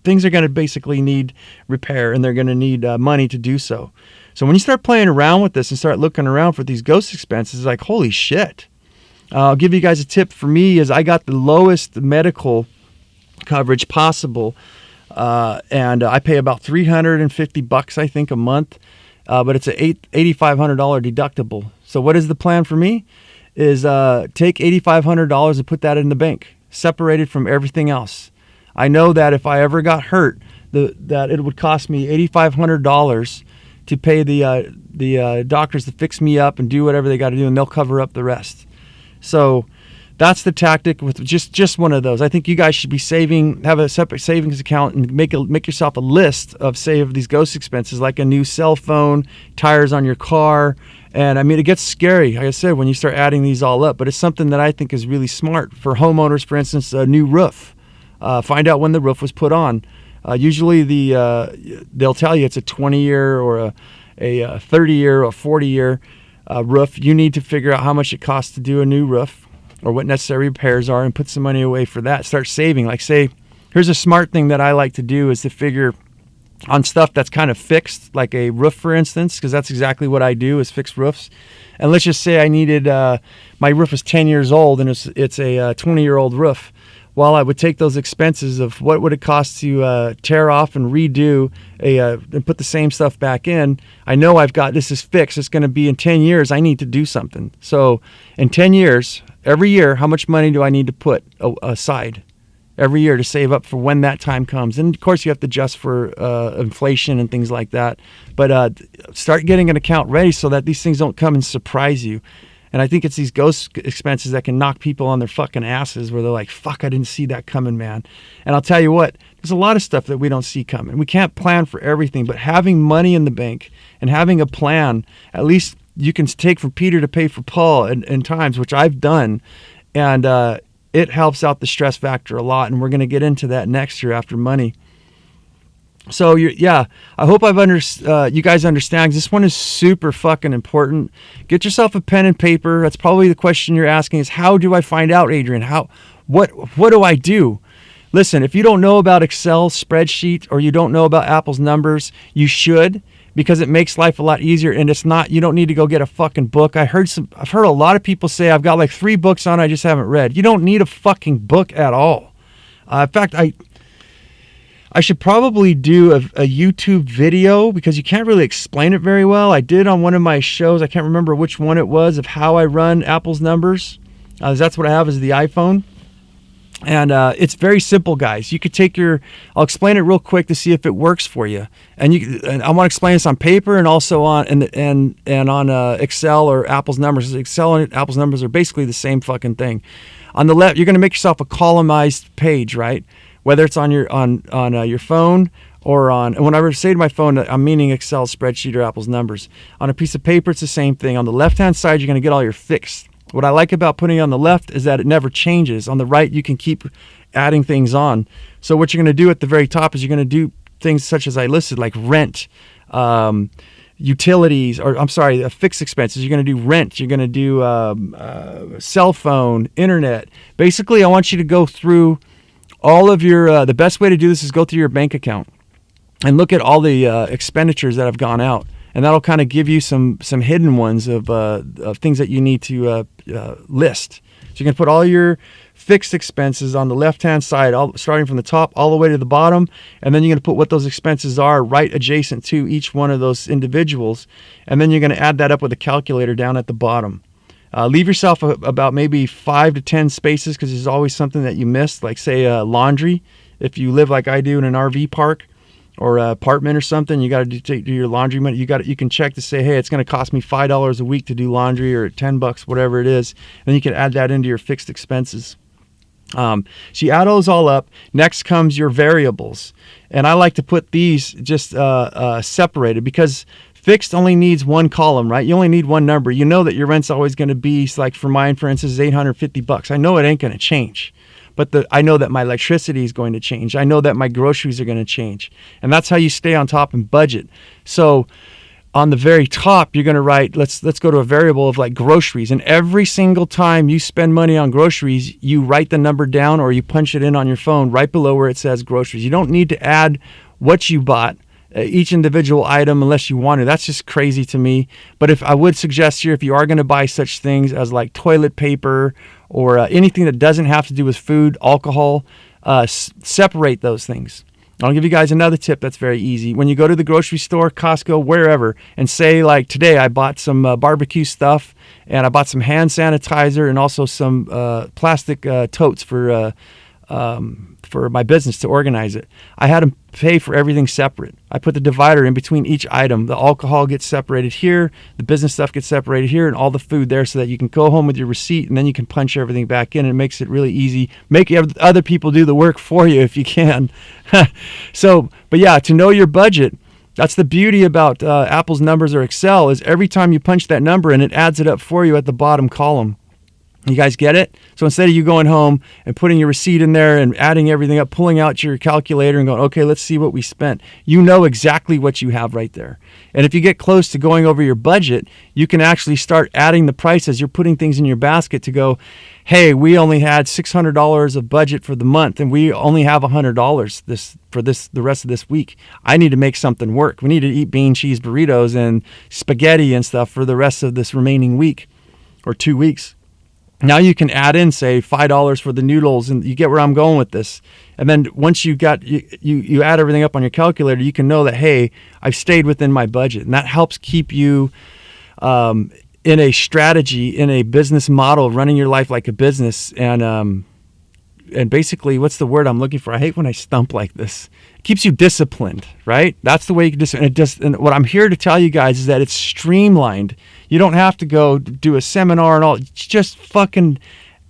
things are going to basically need repair, and they're going to need money to do so. So when you start playing around with this and start looking around for these ghost expenses, like, holy shit. I'll give you guys a tip. For me, is I got the lowest medical coverage possible. And I pay about $350, I think, a month, but it's a $8,500 deductible. So what is the plan for me? Is take $8,500 and put that in the bank, separated from everything else. I know that if I ever got hurt, that it would cost me $8,500 to pay the doctors to fix me up and do whatever they got to do, and they'll cover up the rest. So that's the tactic with just one of those. I think you guys should be have a separate savings account, and make yourself a list of these ghost expenses, like a new cell phone, tires on your car. And I mean, it gets scary, like I said, when you start adding these all up, but it's something that I think is really smart for homeowners. For instance, a new roof. Find out when the roof was put on. Usually they'll tell you it's a 20-year or a 30-year or 40-year roof. You need to figure out how much it costs to do a new roof, or what necessary repairs are, and put some money away for that. Start saving. Like, say, here's a smart thing that I like to do, is to figure on stuff that's kind of fixed, like a roof, for instance, because that's exactly what I do, is fix roofs. And let's just say I needed, my roof is 10 years old and it's a 20-year-old roof. Well, I would take those expenses of what would it cost to tear off and redo and put the same stuff back in. I know I've got, this is fixed. It's going to be in 10 years. I need to do something. So in 10 years, every year, how much money do I need to put aside every year to save up for when that time comes? And of course, you have to adjust for inflation and things like that. But start getting an account ready so that these things don't come and surprise you. And I think it's these ghost expenses that can knock people on their fucking asses where they're like, fuck, I didn't see that coming, man. And I'll tell you what, there's a lot of stuff that we don't see coming. We can't plan for everything, but having money in the bank and having a plan, at least you can take from Peter to pay for Paul in times, which I've done. And it helps out the stress factor a lot. And we're going to get into that next year after money. So I hope you guys understand. This one is super fucking important. Get yourself a pen and paper. That's probably the question you're asking is, how do I find out, Adrian? What do I do? Listen, if you don't know about Excel spreadsheet or you don't know about Apple's numbers, you should, because it makes life a lot easier. And it's not, you don't need to go get a fucking book. I've heard a lot of people say, I've got like 3 books on, I just haven't read. You don't need a fucking book at all. In fact, I should probably do a YouTube video, because you can't really explain it very well. I did on one of my shows, I can't remember which one it was, of how I run Apple's numbers. That's what I have is the iPhone. And it's very simple, guys. You could take I'll explain it real quick to see if it works for you. And I want to explain this on paper and also on on Excel or Apple's numbers. Excel and Apple's numbers are basically the same fucking thing. On the left, you're going to make yourself a columnized page, right? Whether it's on your phone or on, and whenever I say to my phone, I'm meaning Excel spreadsheet or Apple's numbers. On a piece of paper, it's the same thing. On the left-hand side, you're going to get all your fixed. What I like about putting it on the left is that it never changes. On the right, you can keep adding things on. So what you're going to do at the very top is you're going to do things such as I listed, like rent, utilities, fixed expenses. You're going to do rent. You're going to do cell phone, internet. Basically, I want you to go through all of your, the best way to do this is go through your bank account and look at all the expenditures that have gone out. And that'll kind of give you some hidden ones of things that you need to list. So you can put all your fixed expenses on the left-hand side, starting from the top all the way to the bottom. And then you're going to put what those expenses are right adjacent to each one of those individuals. And then you're going to add that up with a calculator down at the bottom. Leave yourself about maybe 5 to 10 spaces, because there's always something that you missed, like say laundry. If you live like I do in an RV park or an apartment or something, you got to do your laundry money. You can check to say, hey, it's going to cost me $5 a week to do laundry, or $10, whatever it is. And you can add that into your fixed expenses. So you add those all up. Next comes your variables. And I like to put these just separated, because fixed only needs one column, right? You only need one number. You know that your rent's always going to be, like for mine, for instance, $850. I know it ain't going to change, but I know that my electricity is going to change. I know that my groceries are going to change. And that's how you stay on top and budget. So on the very top, you're going to write, let's go to a variable of like groceries. And every single time you spend money on groceries, you write the number down or you punch it in on your phone right below where it says groceries. You don't need to add what you bought, each individual item, unless you want to. That's just crazy to me. But if I would suggest here, if you are going to buy such things as like toilet paper or anything that doesn't have to do with food, alcohol, separate those things. I'll give you guys another tip that's very easy. When you go to the grocery store, Costco, wherever, and say like today I bought some barbecue stuff, and I bought some hand sanitizer and also some plastic totes for my business to organize it. I had to pay for everything separate. I put the divider in between each item. The alcohol gets separated here, the business stuff gets separated here, and all the food there, so that you can go home with your receipt and then you can punch everything back in. And it makes it really easy. Make other people do the work for you if you can. But yeah, to know your budget, that's the beauty about Apple's numbers or Excel, is every time you punch that number in, it adds it up for you at the bottom column. You guys get it? So instead of you going home and putting your receipt in there and adding everything up, pulling out your calculator and going, okay, let's see what we spent. You know exactly what you have right there. And if you get close to going over your budget, you can actually start adding the prices. You're putting things in your basket to go, hey, we only had $600 of budget for the month and we only have $100 for the rest of this week. I need to make something work. We need to eat bean, cheese, burritos and spaghetti and stuff for the rest of this remaining week or 2 weeks. Now you can add in, say, $5 for the noodles, and you get where I'm going with this. And then once you add everything up on your calculator, you can know that, hey, I've stayed within my budget. And that helps keep you in a strategy, in a business model, running your life like a business. And basically, what's the word I'm looking for? I hate when I stump like this. It keeps you disciplined, right? That's the way you can discipline. And what I'm here to tell you guys is that it's streamlined. You don't have to go do a seminar and all. Just fucking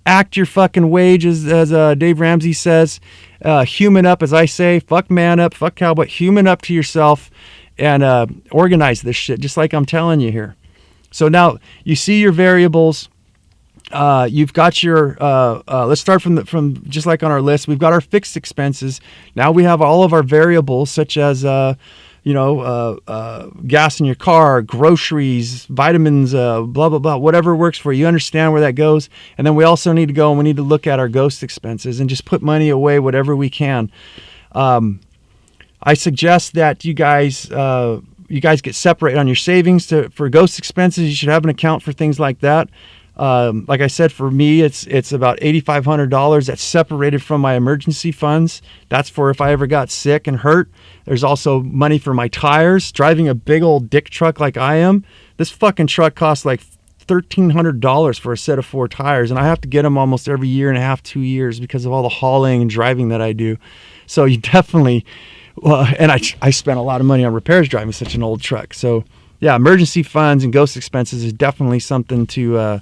act your fucking wage, as Dave Ramsey says. Human up, as I say. Fuck man up, fuck cowboy. Human up to yourself and organize this shit, just like I'm telling you here. So now you see your variables. You've got your, let's start from just like on our list, we've got our fixed expenses. Now we have all of our variables such as, gas in your car, groceries, vitamins, blah, blah, blah, whatever works for you. You understand where that goes. And then we also need to go and we need to look at our ghost expenses and just put money away, whatever we can. I suggest that you guys get separated on your savings for ghost expenses. You should have an account for things like that. Like I said, for me, it's about $8,500 that's separated from my emergency funds. That's for if I ever got sick and hurt. There's also money for my tires. Driving a big old dick truck like I am, this fucking truck costs like $1,300 for a set of 4 tires, and I have to get them almost every year and a half, 2 years because of all the hauling and driving that I do. So you definitely, and I spent a lot of money on repairs driving such an old truck. So yeah, emergency funds and ghost expenses is definitely something to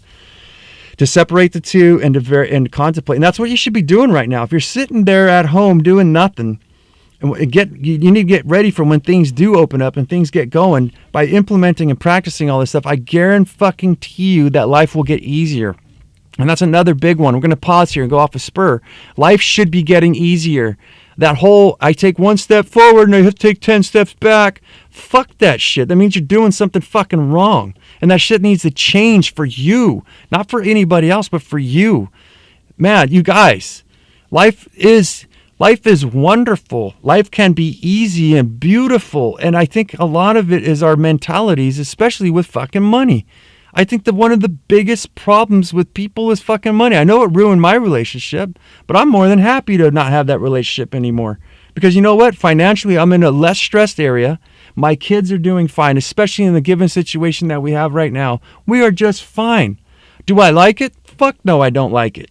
separate the two and to contemplate. And that's what you should be doing right now. If you're sitting there at home doing nothing, and you need to get ready for when things do open up and things get going. By implementing and practicing all this stuff, I guarantee you that life will get easier. And that's another big one. We're going to pause here and go off a spur. Life should be getting easier. That whole, I take 1 step forward and I have to take 10 steps back. Fuck that shit. That means you're doing something fucking wrong. And that shit needs to change for you. Not for anybody else, but for you. Man, you guys, life is wonderful. Life can be easy and beautiful. And I think a lot of it is our mentalities, especially with fucking money. I think that one of the biggest problems with people is fucking money. I know it ruined my relationship, but I'm more than happy to not have that relationship anymore. Because you know what? Financially, I'm in a less stressed area. My kids are doing fine, especially in the given situation that we have right now. We are just fine. Do I like it? Fuck no, I don't like it.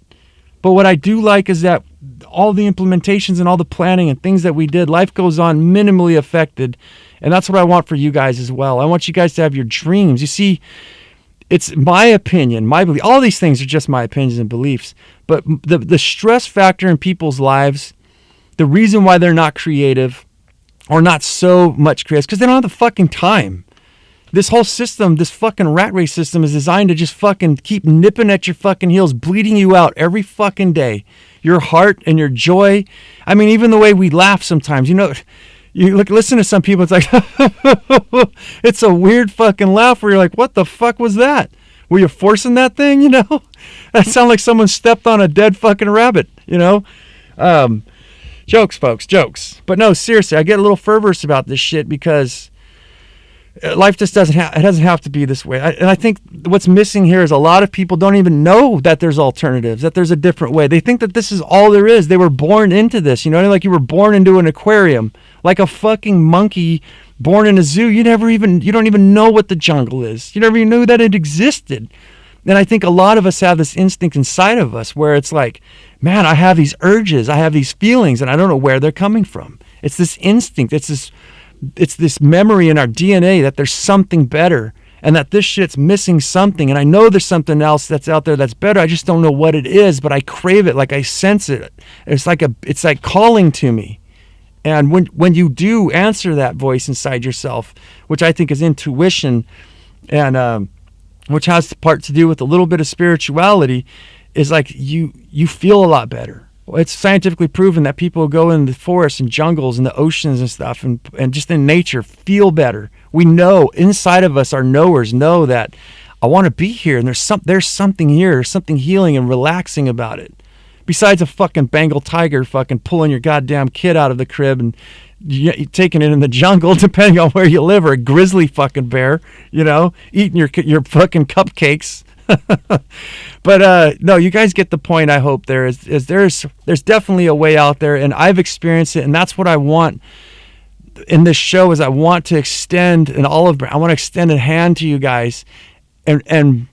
But what I do like is that all the implementations and all the planning and things that we did, life goes on minimally affected. And that's what I want for you guys as well. I want you guys to have your dreams. You see, it's my opinion, my belief. All these things are just my opinions and beliefs. But the stress factor in people's lives, the reason why they're not creative or not so much creative, is because they don't have the fucking time. This whole system, this fucking rat race system is designed to just fucking keep nipping at your fucking heels, bleeding you out every fucking day. Your heart and your joy. I mean, even the way we laugh sometimes, you listen to some people, it's like, it's a weird fucking laugh where you're like, what the fuck was that? Were you forcing that thing, That sounded like someone stepped on a dead fucking rabbit, Jokes, folks, jokes. But no, seriously, I get a little fervorous about this shit because life just doesn't have to be this way. And I think what's missing here is a lot of people don't even know that there's alternatives, that there's a different way. They think that this is all there is. They were born into this, like you were born into an aquarium, like a fucking monkey born in a zoo. You don't even know what the jungle is. You never even knew that it existed. And I think a lot of us have this instinct inside of us where it's like, man, I have these urges, I have these feelings, and I don't know where they're coming from. It's this instinct. It's this memory in our DNA that there's something better and that this shit's missing something. And I know there's something else that's out there that's better. I just don't know what it is, but I crave it. Like I sense it. It's like calling to me. And when you do answer that voice inside yourself, which I think is intuition, and which has part to do with a little bit of spirituality, is like you feel a lot better. It's scientifically proven that people who go in the forests and jungles and the oceans and stuff and just in nature feel better. We know inside of us, our knowers know that I want to be here, and there's something here, there's something healing and relaxing about it. Besides a fucking Bengal tiger fucking pulling your goddamn kid out of the crib and taking it in the jungle, depending on where you live, or a grizzly fucking bear, eating your fucking cupcakes. But no, you guys get the point. I hope there's definitely a way out there, and I've experienced it, and that's what I want in this show. Is I want to extend I want to extend a hand to you guys, and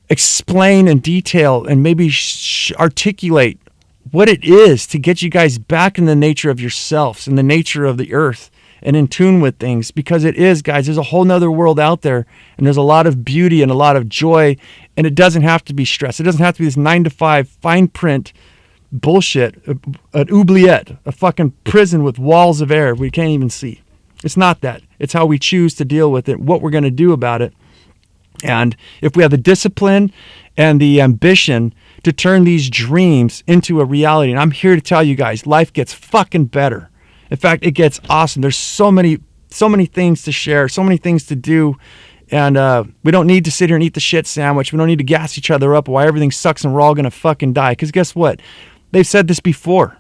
explain in detail and maybe articulate what it is to get you guys back in the nature of yourselves, in the nature of the earth, and in tune with things. Because it is, guys, there's a whole nother world out there, and there's a lot of beauty and a lot of joy, and it doesn't have to be stress. It doesn't have to be this 9-to-5 fine print bullshit, an oubliette, a fucking prison with walls of air we can't even see. It's not that. It's how we choose to deal with it, what we're going to do about it. And if we have the discipline and the ambition to turn these dreams into a reality, and I'm here to tell you guys, life gets fucking better. In fact, it gets awesome. There's so many things to share, so many things to do, and we don't need to sit here and eat the shit sandwich. We don't need to gas each other up why everything sucks and we're all gonna fucking die. Because guess what? They've said this before,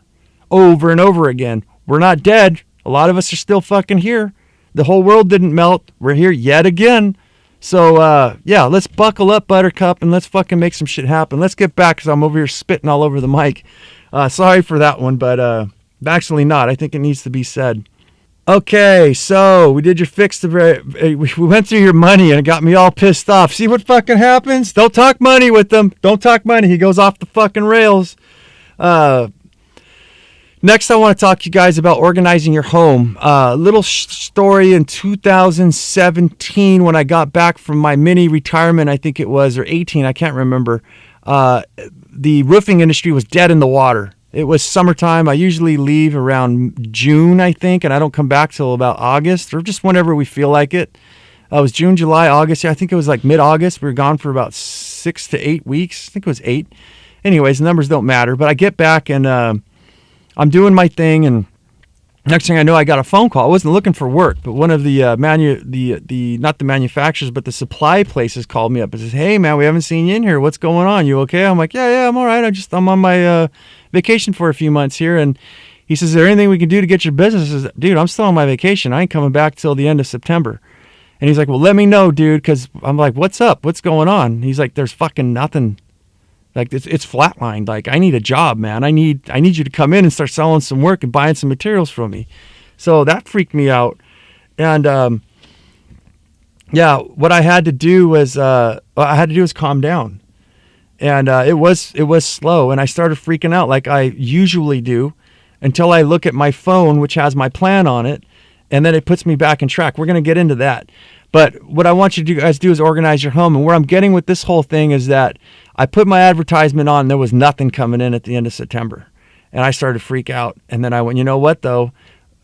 over and over again. We're not dead. A lot of us are still fucking here. The whole world didn't melt. We're here yet again. So, yeah, let's buckle up, Buttercup, and let's fucking make some shit happen. Let's get back, because I'm over here spitting all over the mic. Sorry for that one, but actually not. I think it needs to be said. Okay, so we did your fix. We went through your money, and it got me all pissed off. See what fucking happens? Don't talk money with them. Don't talk money. He goes off the fucking rails. Next, I want to talk to you guys about organizing your home. Little story in 2017 when I got back from my mini retirement, I think it was, or 18, I can't remember. The roofing industry was dead in the water. It was summertime. I usually leave around June, I think, and I don't come back till about August, or just whenever we feel like it. It was June, July, August. Yeah, I think it was like mid-August. We were gone for about 6 to 8 weeks. I think it was 8. Anyways, the numbers don't matter. But I get back, and I'm doing my thing, and next thing I know, I got a phone call. I wasn't looking for work, but one of the not the manufacturers, but the supply places called me up and says, "Hey man, we haven't seen you in here. What's going on? You okay?" I'm like, "Yeah, I'm all right. I'm on my vacation for a few months here." And he says, "Is there anything we can do to get your business?" I says, "Dude, I'm still on my vacation. I ain't coming back till the end of September." And he's like, "Well, let me know, dude," because I'm like, "What's up? What's going on?" He's like, "There's fucking nothing. Like it's flatlined. Like I need a job, man. I need you to come in and start selling some work and buying some materials from me." So that freaked me out. And yeah, what I had to do was calm down. And it was slow, and I started freaking out like I usually do until I look at my phone, which has my plan on it, and then it puts me back in track. We're going to get into that. But what I want you to guys do is organize your home. And where I'm getting with this whole thing is that I put my advertisement on. There was nothing coming in at the end of September. And I started to freak out. And then I went, you know what, though?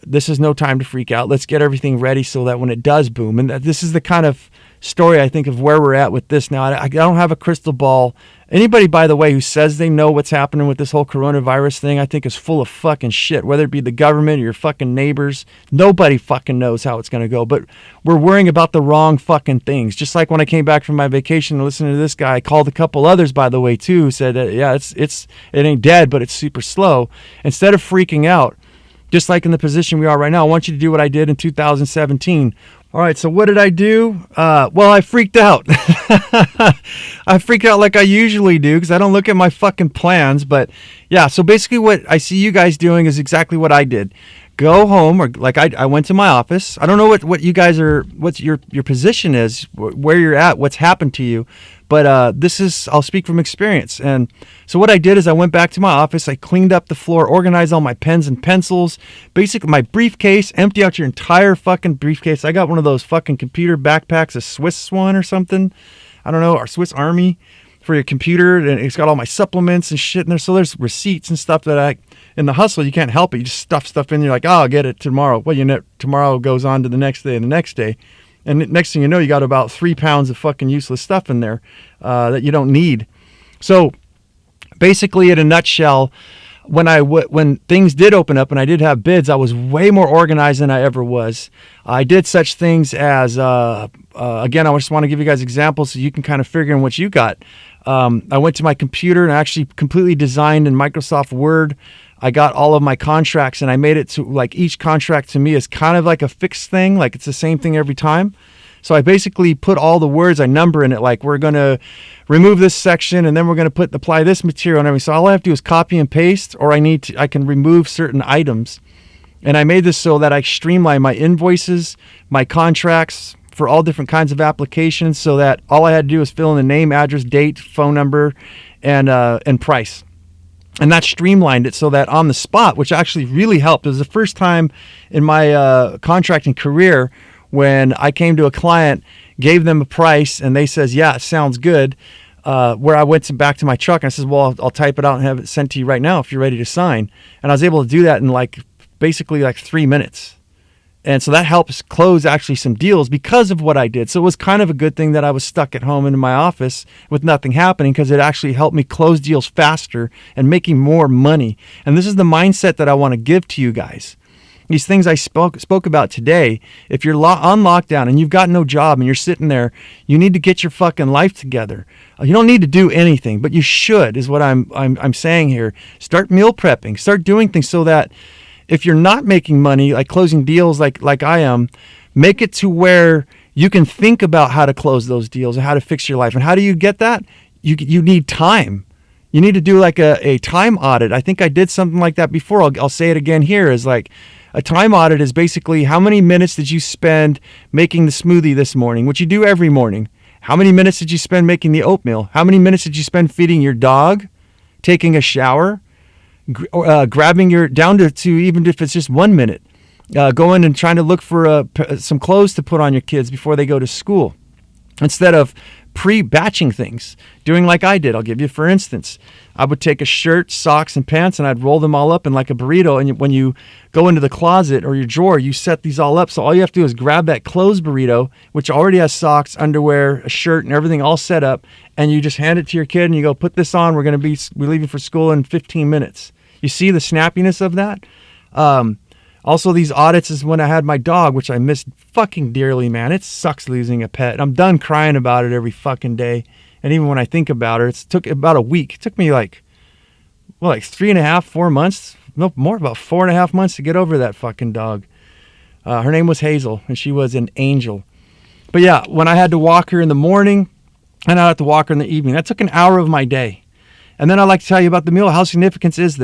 This is no time to freak out. Let's get everything ready so that when it does boom. And this is the kind of story, I think, of where we're at with this now. I don't have a crystal ball. Anybody, by the way, who says they know what's happening with this whole coronavirus thing, I think is full of fucking shit, whether it be the government or your fucking neighbors. Nobody fucking knows how it's going to go, but we're worrying about the wrong fucking things. Just like when I came back from my vacation and listened to this guy, I called a couple others, by the way, too, who said, yeah, it ain't dead, but it's super slow. Instead of freaking out, just like in the position we are right now, I want you to do what I did in 2017. All right, so what did I do? Well, I freaked out. I freaked out like I usually do because I don't look at my fucking plans. But yeah, so basically what I see you guys doing is exactly what I did. Go home, or like I went to my office. I don't know what you guys are, what your position is, where you're at, what's happened to you. But I'll speak from experience. And so what I did is I went back to my office. I cleaned up the floor, organized all my pens and pencils, basically my briefcase, empty out your entire fucking briefcase. I got one of those fucking computer backpacks, a Swiss one or something. I don't know, or Swiss Army for your computer. And it's got all my supplements and shit in there. So there's receipts and stuff that in the hustle, you can't help it. You just stuff in. You're like, oh, I'll get it tomorrow. Well, tomorrow goes on to the next day and the next day. And next thing you know, you got about 3 pounds of fucking useless stuff in there that you don't need. So basically, in a nutshell, when things did open up and I did have bids, I was way more organized than I ever was. I did such things as, again, I just want to give you guys examples so you can kind of figure in what you got. I went to my computer and I actually completely designed in Microsoft Word. I got all of my contracts and I made it to like each contract to me is kind of like a fixed thing, like it's the same thing every time. So I basically put all the words, I number in it, like we're going to remove this section and then we're going to apply this material and everything. So all I have to do is copy and paste, or I can remove certain items. And I made this so that I streamline my invoices, my contracts for all different kinds of applications, so that all I had to do was fill in the name, address, date, phone number, and price. And that streamlined it so that on the spot, which actually really helped. It was the first time in my contracting career when I came to a client, gave them a price, and they says, yeah, it sounds good. Where I went back to my truck and I says, well, I'll type it out and have it sent to you right now if you're ready to sign. And I was able to do that in basically 3 minutes. And so that helps close actually some deals because of what I did. So it was kind of a good thing that I was stuck at home in my office with nothing happening, because it actually helped me close deals faster and making more money. And this is the mindset that I want to give to you guys. These things I spoke about today, if you're on lockdown and you've got no job and you're sitting there, you need to get your fucking life together. You don't need to do anything, but you should, is what I'm saying here. Start meal prepping. Start doing things so that if you're not making money, like closing deals like I am, make it to where you can think about how to close those deals and how to fix your life. And how do you get that? You need time. You need to do like a time audit. I think I did something like that before. I'll say it again here, is like a time audit is basically how many minutes did you spend making the smoothie this morning, which you do every morning. How many minutes did you spend making the oatmeal? How many minutes did you spend feeding your dog, taking a shower? Grabbing down to even if it's just 1 minute, going and trying to look for some clothes to put on your kids before they go to school, instead of pre-batching things, doing like I did. I'll give you, for instance, I would take a shirt, socks, and pants, and I'd roll them all up in like a burrito. And when you go into the closet or your drawer, you set these all up. So all you have to do is grab that closed burrito, which already has socks, underwear, a shirt, and everything all set up, and you just hand it to your kid and you go, put this on. We're leaving for school in 15 minutes. You see the snappiness of that? Also, these audits is when I had my dog, which I missed fucking dearly, man. It sucks losing a pet. I'm done crying about it every fucking day. And even when I think about her, it took about a week. It took me like 3.5, 4 months. No, more, about 4.5 months to get over that fucking dog. Her name was Hazel, and she was an angel. But yeah, when I had to walk her in the morning and I had to walk her in the evening, that took an hour of my day. And then I'd like to tell you about the meal. How significant is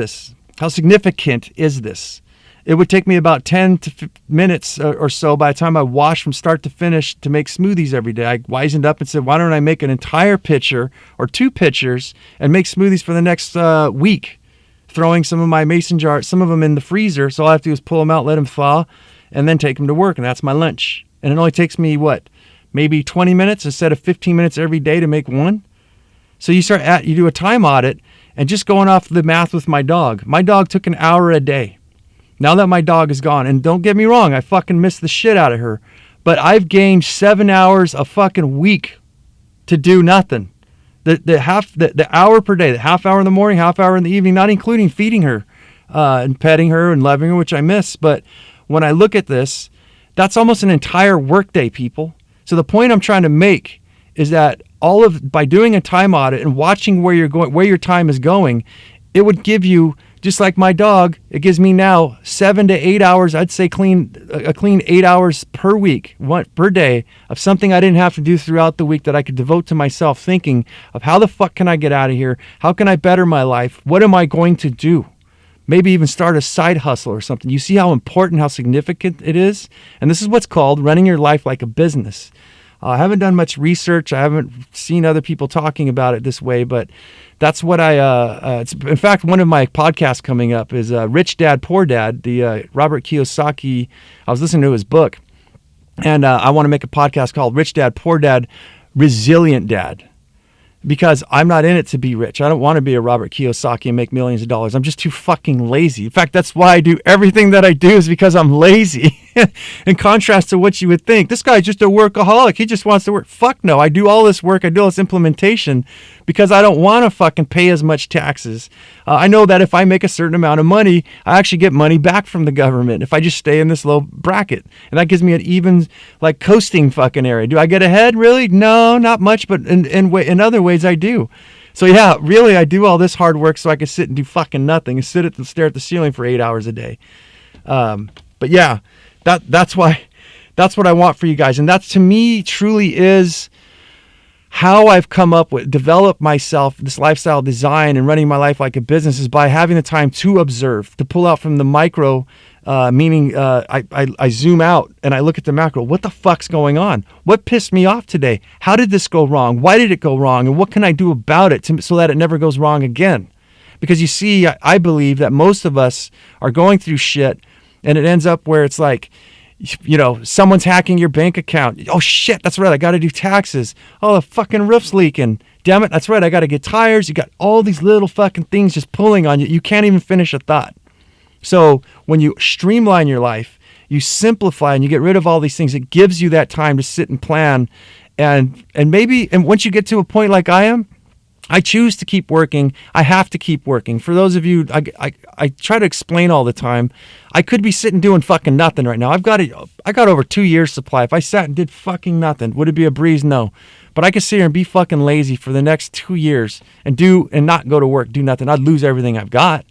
this? It would take me about 10 to minutes or so by the time I washed from start to finish to make smoothies every day. I wisened up and said, why don't I make an entire pitcher or 2 pitchers and make smoothies for the next week, throwing some of my mason jars, some of them in the freezer. So all I have to do is pull them out, let them thaw, and then take them to work. And that's my lunch. And it only takes me, maybe 20 minutes instead of 15 minutes every day to make one. So you do a time audit, and just going off the math with my dog took an hour a day. Now that my dog is gone, and don't get me wrong, I fucking miss the shit out of her, but I've gained 7 hours a fucking week to do nothing. The hour per day, the half hour in the morning, half hour in the evening, not including feeding her and petting her and loving her, which I miss. But when I look at this, that's almost an entire workday, people. So the point I'm trying to make is that by doing a time audit and watching where you're going, where your time is going, it would give you, just like my dog, it gives me now 7 to 8 hours. I'd say a clean 8 hours per week, per day, of something I didn't have to do throughout the week that I could devote to myself, thinking of how the fuck can I get out of here? How can I better my life? What am I going to do? Maybe even start a side hustle or something. You see how important, how significant it is? And this is what's called running your life like a business. I haven't done much research. I haven't seen other people talking about it this way, but that's what it's, in fact, one of my podcasts coming up is Rich Dad, Poor Dad, the Robert Kiyosaki. I was listening to his book, and I want to make a podcast called Rich Dad, Poor Dad, Resilient Dad, because I'm not in it to be rich. I don't want to be a Robert Kiyosaki and make millions of dollars. I'm just too fucking lazy. In fact, that's why I do everything that I do, is because I'm lazy. In contrast to what you would think. This guy's just a workaholic. He just wants to work. Fuck no. I do all this work. I do all this implementation because I don't want to fucking pay as much taxes. I know that if I make a certain amount of money, I actually get money back from the government if I just stay in this low bracket. And that gives me an even, like, coasting fucking area. Do I get ahead? Really? No, not much, but in other ways I do. So yeah, really, I do all this hard work so I can sit and do fucking nothing and sit and stare at the ceiling for 8 hours a day. But yeah, that's what I want for you guys. And that, to me, truly is how I've come up with, developed myself, this lifestyle design and running my life like a business, is by having the time to observe, to pull out from the micro, meaning I zoom out and I look at the macro. What the fuck's going on? What pissed me off today? How did this go wrong? Why did it go wrong? And what can I do about it so that it never goes wrong again? Because you see, I believe that most of us are going through shit and it ends up where it's like, you know, someone's hacking your bank account. Oh shit, that's right, I got to do taxes. Oh, the fucking roof's leaking. Damn it, that's right, I got to get tires. You got all these little fucking things just pulling on you. You can't even finish a thought. So when you streamline your life, you simplify and you get rid of all these things, it gives you that time to sit and plan. And once you get to a point like I am, I choose to keep working. I have to keep working. For those of you, I try to explain all the time. I could be sitting doing fucking nothing right now. I got over 2 years supply. If I sat and did fucking nothing, would it be a breeze? No. But I could sit here and be fucking lazy for the next 2 years and not go to work, do nothing. I'd lose everything I've got.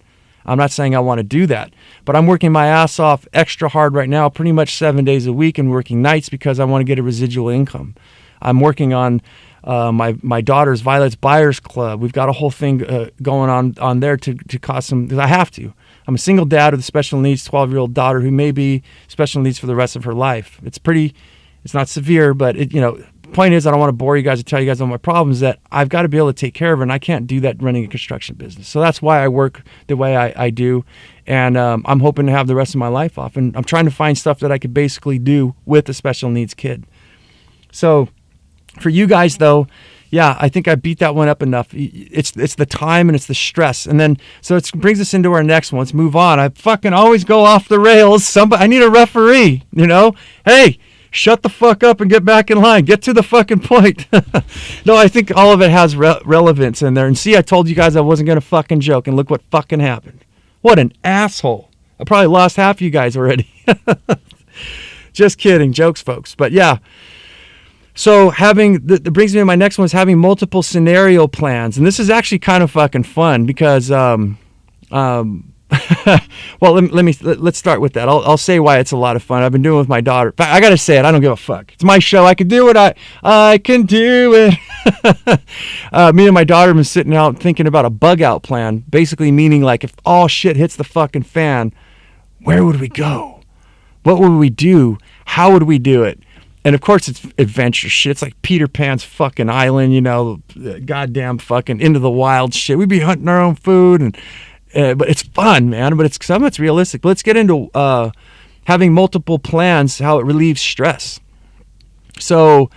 I'm not saying I want to do that, but I'm working my ass off extra hard right now, pretty much 7 days a week, and working nights because I want to get a residual income. I'm working on my daughter's Violet's Buyers Club. We've got a whole thing going on there to cause some, because I have to. I'm a single dad with a special needs 12-year-old daughter who may be special needs for the rest of her life. It's not severe, but point is, I don't want to bore you guys and tell you guys all my problems, that I've got to be able to take care of her, and I can't do that running a construction business. So that's why I work the way I do, and I'm hoping to have the rest of my life off, and I'm trying to find stuff that I could basically do with a special needs kid. So for you guys, though, yeah, I think I beat that one up enough. It's the time and it's the stress. And then, so it brings us into our next one. Let's move on. I fucking always go off the rails. I need a referee, Hey, shut the fuck up and get back in line. Get to the fucking point. No, I think all of it has relevance in there. And see, I told you guys I wasn't going to fucking joke, and look what fucking happened. What an asshole. I probably lost half you guys already. Just kidding. Jokes, folks. But yeah. So that brings me to my next one, is having multiple scenario plans. And this is actually kind of fucking fun because, well, let's start with that. I'll say why it's a lot of fun. I've been doing it with my daughter. I got to say it. I don't give a fuck. It's my show. I can do it. I can do it. Me and my daughter have been sitting out thinking about a bug out plan, basically meaning like if all shit hits the fucking fan, where would we go? What would we do? How would we do it? And of course, it's adventure shit. It's like Peter Pan's fucking island, goddamn fucking into the wild shit. We'd be hunting our own food, but it's fun, man. But some of it's realistic. But let's get into having multiple plans, how it relieves stress. So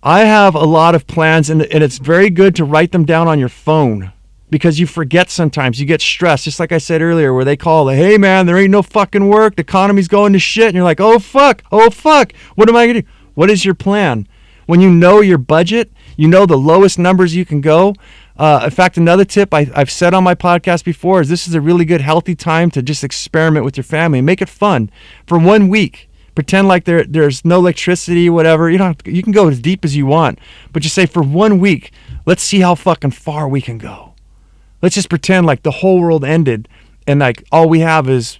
I have a lot of plans, and it's very good to write them down on your phone, because you forget sometimes. You get stressed, just like I said earlier, where they call, hey man, there ain't no fucking work, the economy's going to shit, and you're like, oh fuck, what am I gonna do? What is your plan? When you know your budget, you know the lowest numbers you can go. In fact, another tip I've said on my podcast before is this is a really good, healthy time to just experiment with your family. Make it fun for 1 week. Pretend like there's no electricity, whatever. You can go as deep as you want, but just say, for 1 week, let's see how fucking far we can go. Let's just pretend like the whole world ended and like all we have is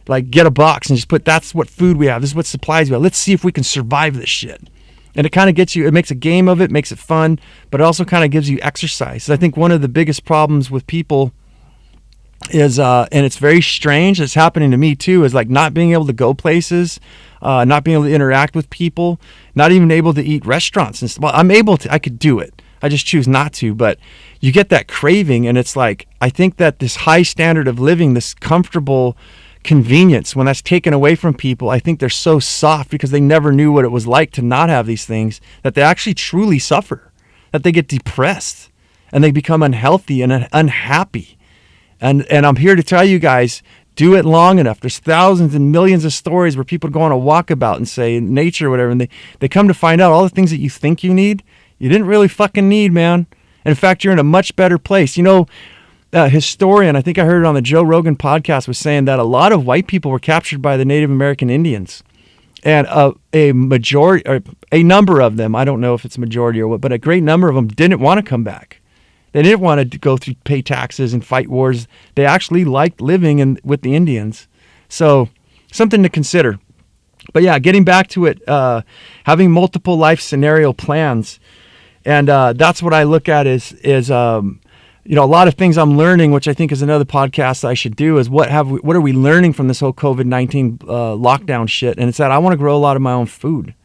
like get a box and just put, that's what food we have. This is what supplies we have. Let's see if we can survive this shit. And it kind of gets you, it makes a game of it, makes it fun, but it also kind of gives you exercise. I think one of the biggest problems with people is, and it's very strange, it's happening to me too, is like not being able to go places, not being able to interact with people, not even able to eat restaurants and stuff. Well, I could do it. I just choose not to, but you get that craving, and it's like, I think that this high standard of living, this comfortable convenience, when that's taken away from people, I think they're so soft because they never knew what it was like to not have these things, that they actually truly suffer, that they get depressed and they become unhealthy and unhappy. And I'm here to tell you guys, do it long enough. There's thousands and millions of stories where people go on a walkabout and say nature or whatever, and they come to find out all the things that you think you need, you didn't really fucking need, man. And in fact, you're in a much better place. You know, historian, I think I heard it on the Joe Rogan podcast, was saying that a lot of white people were captured by the Native American Indians. And a majority, or a number of them, I don't know if it's majority or what, but a great number of them didn't want to come back. They didn't want to go through, pay taxes and fight wars. They actually liked living with the Indians. So something to consider. But yeah, getting back to it, having multiple life scenario plans. And that's what I look at is you know, a lot of things I'm learning, which I think is another podcast I should do, is what are we learning from this whole COVID-19 lockdown shit? And it's that I want to grow a lot of my own food.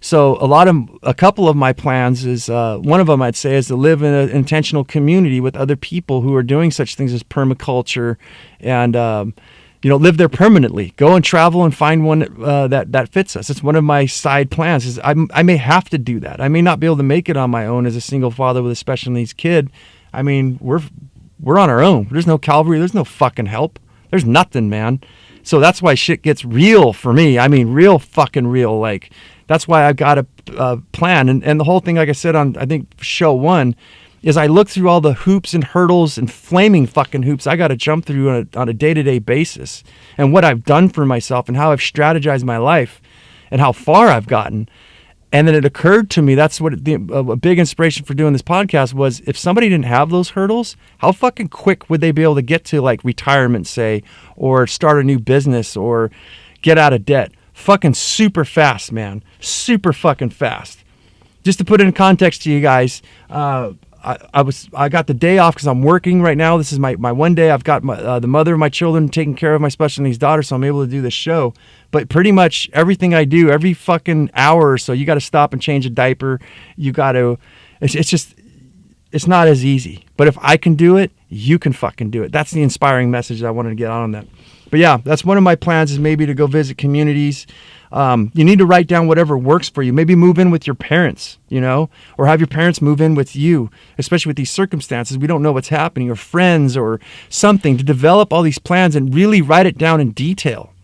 So a couple of my plans is, one of them I'd say is to live in an intentional community with other people who are doing such things as permaculture and, you know, live there permanently. Go and travel and find one that fits us. It's one of my side plans. Is I may have to do that. I may not be able to make it on my own as a single father with a special needs kid. I mean, we're on our own. There's no Calvary. There's no fucking help. There's nothing, man. So that's why shit gets real for me. I mean, real fucking real. Like, that's why I've got a plan. And the whole thing, like I said on, I think, show 1, is I look through all the hoops and hurdles and flaming fucking hoops I got to jump through on a day-to-day basis, and what I've done for myself and how I've strategized my life and how far I've gotten. And then it occurred to me, that's what a big inspiration for doing this podcast was, if somebody didn't have those hurdles, how fucking quick would they be able to get to like retirement, say, or start a new business or get out of debt? Fucking super fast, man. Super fucking fast. Just to put it in context to you guys, I got the day off because I'm working right now. This is my one day. I've got the mother of my children taking care of my special needs daughter, so I'm able to do this show. But pretty much everything I do, every fucking hour or so, you got to stop and change a diaper. You got to, it's not as easy. But if I can do it, you can fucking do it. That's the inspiring message I wanted to get on that. But yeah, that's one of my plans, is maybe to go visit communities. You need to write down whatever works for you. Maybe move in with your parents, you know, or have your parents move in with you, especially with these circumstances. We don't know what's happening, or friends or something, to develop all these plans and really write it down in detail.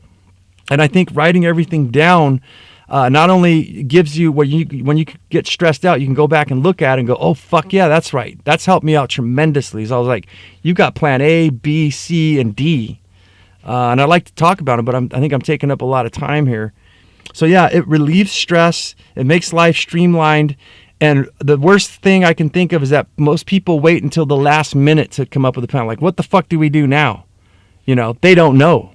And I think writing everything down not only gives you when you get stressed out, you can go back and look at it and go, oh, fuck yeah, that's right. That's helped me out tremendously. So I was like, you got plan A, B, C, and D. And I'd like to talk about them, but I think I'm taking up a lot of time here. So yeah, it relieves stress. It makes life streamlined. And the worst thing I can think of is that most people wait until the last minute to come up with a plan. Like, what the fuck do we do now? You know, they don't know.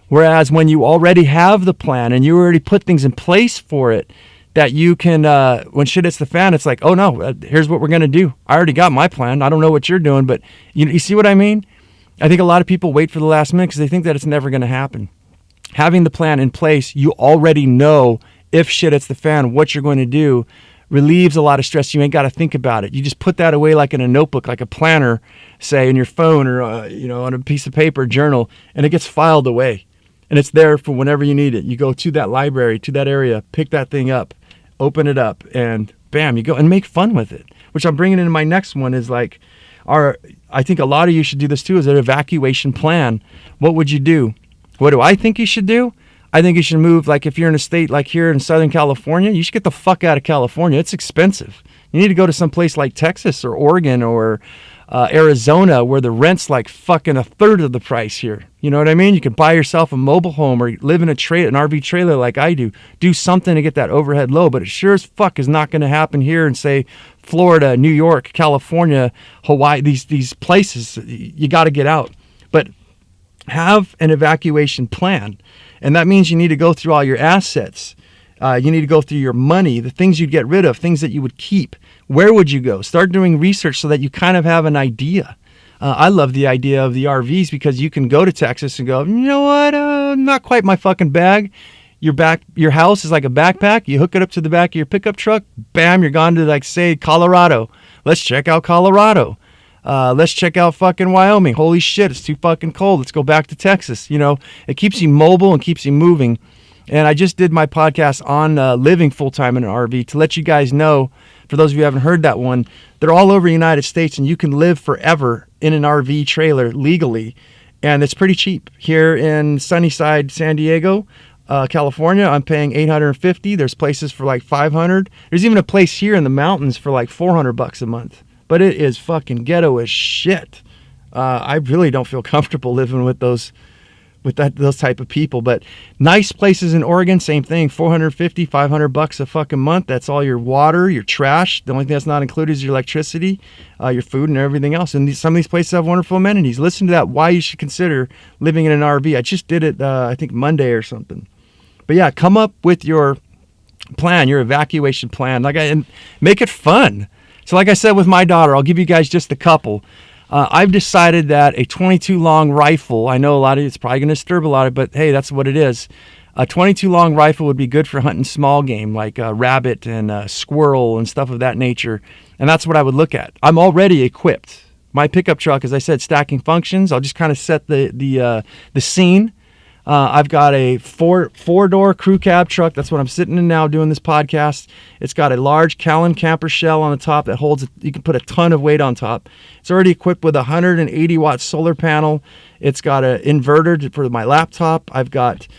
Whereas when you already have the plan and you already put things in place for it, that you can, when shit hits the fan, it's like, oh no, here's what we're going to do. I already got my plan. I don't know what you're doing, but you see what I mean? I think a lot of people wait for the last minute because they think that it's never going to happen. Having the plan in place, you already know if shit hits the fan, what you're going to do, relieves a lot of stress. You ain't got to think about it. You just put that away like in a notebook, like a planner, say in your phone or, on a piece of paper, journal, and it gets filed away. And it's there for whenever you need it. You go to that library, to that area, pick that thing up, open it up, and bam, you go and make fun with it. Which I'm bringing into my next one is like, I think a lot of you should do this too, is an evacuation plan. What would you do? What do I think you should do? I think you should move, like if you're in a state like here in Southern California, you should get the fuck out of California. It's expensive. You need to go to some place like Texas or Oregon or Arizona, where the rent's like fucking a third of the price here. You know what I mean? You could buy yourself a mobile home or live in an RV trailer like I do. Do something to get that overhead low, but it sure as fuck is not going to happen here in, say, Florida, New York, California, Hawaii, these places. You got to get out. But have an evacuation plan. And that means you need to go through all your assets. You need to go through your money, the things you'd get rid of, things that you would keep. Where would you go? Start doing research so that you kind of have an idea. I love the idea of the RVs because you can go to Texas and go, you know what, not quite my fucking bag. Your house is like a backpack. You hook it up to the back of your pickup truck. Bam, you're gone to, like, say, Colorado. Let's check out Colorado. Let's check out fucking Wyoming. Holy shit, it's too fucking cold. Let's go back to Texas. You know, it keeps you mobile and keeps you moving. And I just did my podcast on living full-time in an RV to let you guys know, for those of you who haven't heard that one, they're all over the United States, and you can live forever in an RV trailer legally. and it's pretty cheap. Here in Sunnyside, San Diego, California, I'm paying $850. There's places for like $500. There's even a place here in the mountains for like $400 a month. But it is fucking ghetto as shit. I really don't feel comfortable living with those type of people. But nice places in Oregon, same thing, $450, $500 a fucking month. That's all your water, your trash. The only thing that's not included is your electricity, your food, and everything else. And some of these places have wonderful amenities. Listen to that, why you should consider living in an RV. I just did it, I think Monday or something. But yeah, come up with your plan, your evacuation plan, and make it fun. So like I said with my daughter, I'll give you guys just a couple. I've decided that a 22 long rifle, I know a lot of it's probably going to disturb a lot of, but hey, that's what it is. A 22 long rifle would be good for hunting small game like rabbit and squirrel and stuff of that nature. And that's what I would look at. I'm already equipped. My pickup truck, as I said, stacking functions. I'll just kind of set the scene. I've got a four-door crew cab truck. That's what I'm sitting in now doing this podcast. It's got a large Callan camper shell on the top that holds, you can put a ton of weight on top. It's already equipped with a 180-watt solar panel. It's got an inverter for my laptop. I've got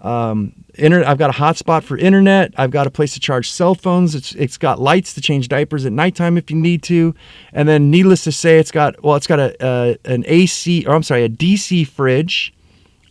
I've got a hotspot for internet. I've got a place to charge cell phones. It's got lights to change diapers at nighttime if you need to. And then, needless to say, it's got an DC fridge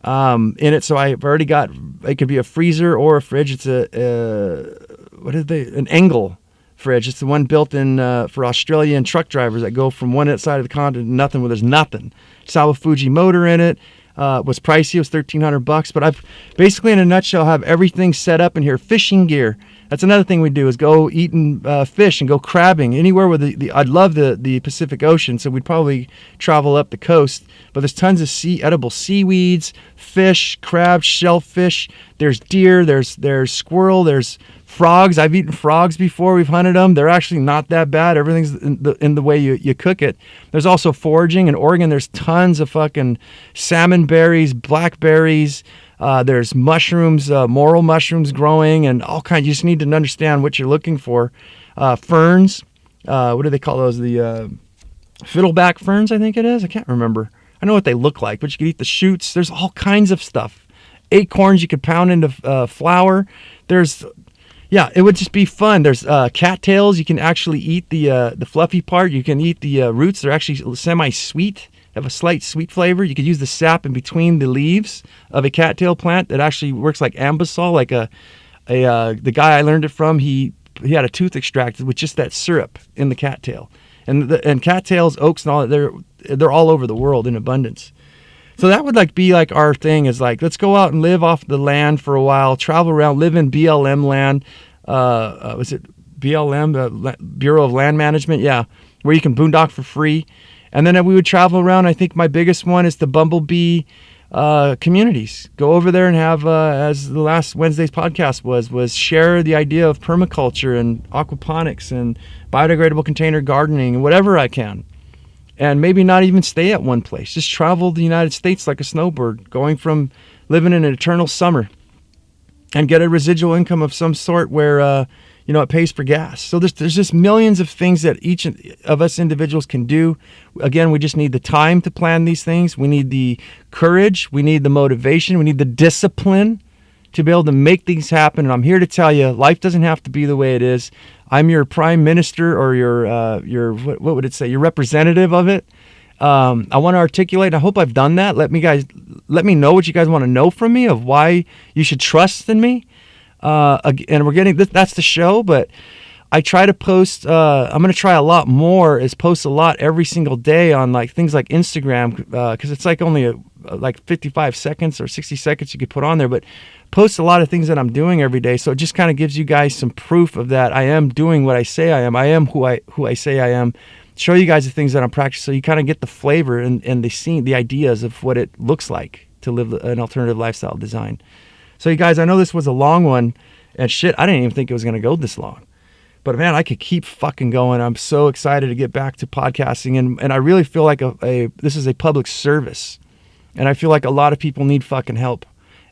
in it. So I've already got, it could be a freezer or a fridge. It's an Engel fridge. It's the one built in for Australian truck drivers that go from one side of the continent to nothing where there's nothing. Sawafuji motor in it. Was pricey. It was $1,300, but I've basically, in a nutshell, have everything set up in here. Fishing gear. That's another thing we do, is go eating fish and go crabbing anywhere where I'd love the Pacific Ocean, so we'd probably travel up the coast. But there's tons of edible seaweeds, fish, crabs, shellfish. There's deer. There's squirrel. There's frogs. I've eaten frogs before. We've hunted them. They're actually not that bad. Everything's in the way you cook it. There's also foraging. In Oregon, there's tons of fucking salmon berries, blackberries. There's mushrooms, morel mushrooms growing, and all kinds. You just need to understand what you're looking for. Ferns. What do they call those? The fiddleback ferns, I think it is. I can't remember. I know what they look like, but you can eat the shoots. There's all kinds of stuff. Acorns you could pound into flour. Yeah, it would just be fun. There's cattails. You can actually eat the fluffy part. You can eat the roots. They're actually semi-sweet. Have a slight sweet flavor. You could use the sap in between the leaves of a cattail plant. That actually works like ambisol. Like the guy I learned it from, he had a tooth extracted with just that syrup in the cattail. And cattails, oaks, and all that, they're all over the world in abundance. So that would be our thing, is let's go out and live off the land for a while, travel around, live in BLM land. Was it BLM, Bureau of Land Management? Yeah, where you can boondock for free. And then we would travel around. I think my biggest one is the bumblebee communities. Go over there and have, as the last Wednesday's podcast was share the idea of permaculture and aquaponics and biodegradable container gardening and whatever I can. And maybe not even stay at one place. Just travel the United States like a snowbird, going from living in an eternal summer, and get a residual income of some sort where it pays for gas. So there's just millions of things that each of us individuals can do. Again, we just need the time to plan these things. We need the courage. We need the motivation. We need the discipline to be able to make things happen. And I'm here to tell you, life doesn't have to be the way it is. I'm your prime minister, or your what would it say? Your representative of it. I want to articulate. I hope I've done that. Let me know what you guys want to know from me, of why you should trust in me. And we're getting that's the show, but I try to post. I'm going to try a lot more. Is post a lot every single day on things like Instagram, because it's only 55 seconds or 60 seconds you could put on there, but post a lot of things that I'm doing every day. So it just kind of gives you guys some proof of that I am doing what I say I am. I am who I say I am. Show you guys the things that I'm practicing, so you kind of get the flavor and the ideas of what it looks like to live an alternative lifestyle design. So you guys, I know this was a long one, and shit, I didn't even think it was going to go this long. But man, I could keep fucking going. I'm so excited to get back to podcasting, and I really feel like this is a public service. And I feel like a lot of people need fucking help.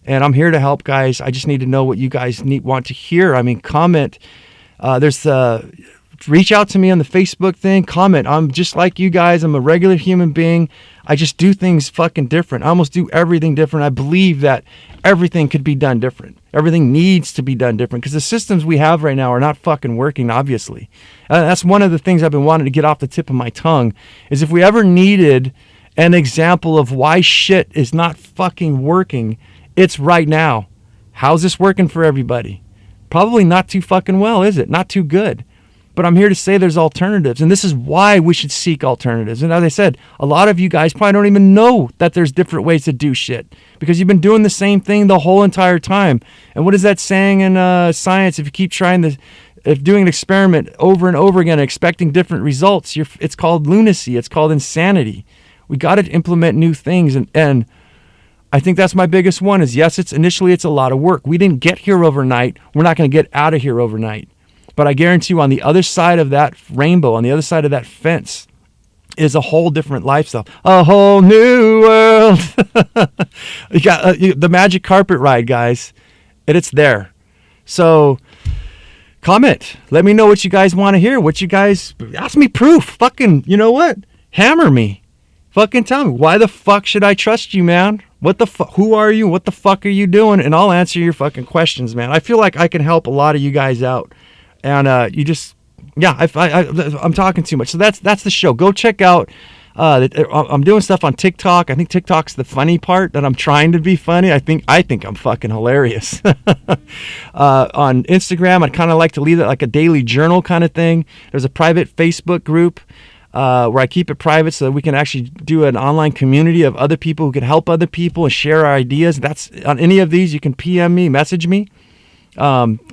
And I'm here to help, guys. I just need to know what you guys want to hear. I mean, comment. reach out to me on the Facebook thing, comment. I'm just like you guys. I'm a regular human being. I just do things fucking different. I almost do everything different. I believe that everything could be done different. Everything needs to be done different because the systems we have right now are not fucking working, obviously. That's one of the things I've been wanting to get off the tip of my tongue is if we ever needed an example of why shit is not fucking working, it's right now. How's this working for everybody? Probably not too fucking well, is it? Not too good. But I'm here to say there's alternatives, and this is why we should seek alternatives. And as I said, a lot of you guys probably don't even know that there's different ways to do shit because you've been doing the same thing the whole entire time. And what is that saying in science? If you keep if doing an experiment over and over again and expecting different results, it's called lunacy. It's called insanity. We got to implement new things, and I think that's my biggest one is, yes, initially it's a lot of work. We didn't get here overnight. We're not going to get out of here overnight. But I guarantee you on the other side of that rainbow, on the other side of that fence, is a whole different lifestyle. A whole new world. You got the magic carpet ride, guys. And it's there. So comment. Let me know what you guys want to hear. What you guys... Ask me proof. Fucking, you know what? Hammer me. Fucking tell me. Why the fuck should I trust you, man? What the fuck? Who are you? What the fuck are you doing? And I'll answer your fucking questions, man. I feel like I can help a lot of you guys out. And you just, yeah, I'm talking too much. So that's the show. Go check out. I'm doing stuff on TikTok. I think TikTok's the funny part that I'm trying to be funny. I think I'm fucking hilarious. On Instagram, I'd kind of like to leave it like a daily journal kind of thing. There's a private Facebook group where I keep it private so that we can actually do an online community of other people who can help other people and share our ideas. That's on any of these. You can PM me, message me.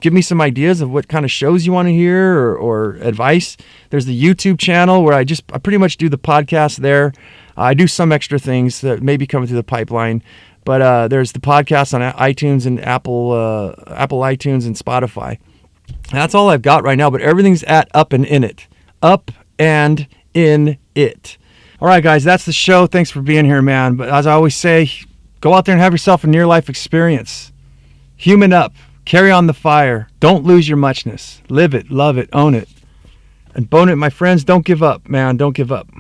Give me some ideas of what kind of shows you want to hear or advice. There's the YouTube channel where I pretty much do the podcast there. I do some extra things that may be coming through the pipeline, but there's the podcast on iTunes and Apple iTunes and Spotify. And that's all I've got right now, but everything's at Up and In It. Up and In It. All right, guys, that's the show. Thanks for being here, man. But as I always say, go out there and have yourself a near-life experience. Human up. Carry on the fire. Don't lose your muchness. Live it, love it, own it. And bone it, my friends. Don't give up, man. Don't give up.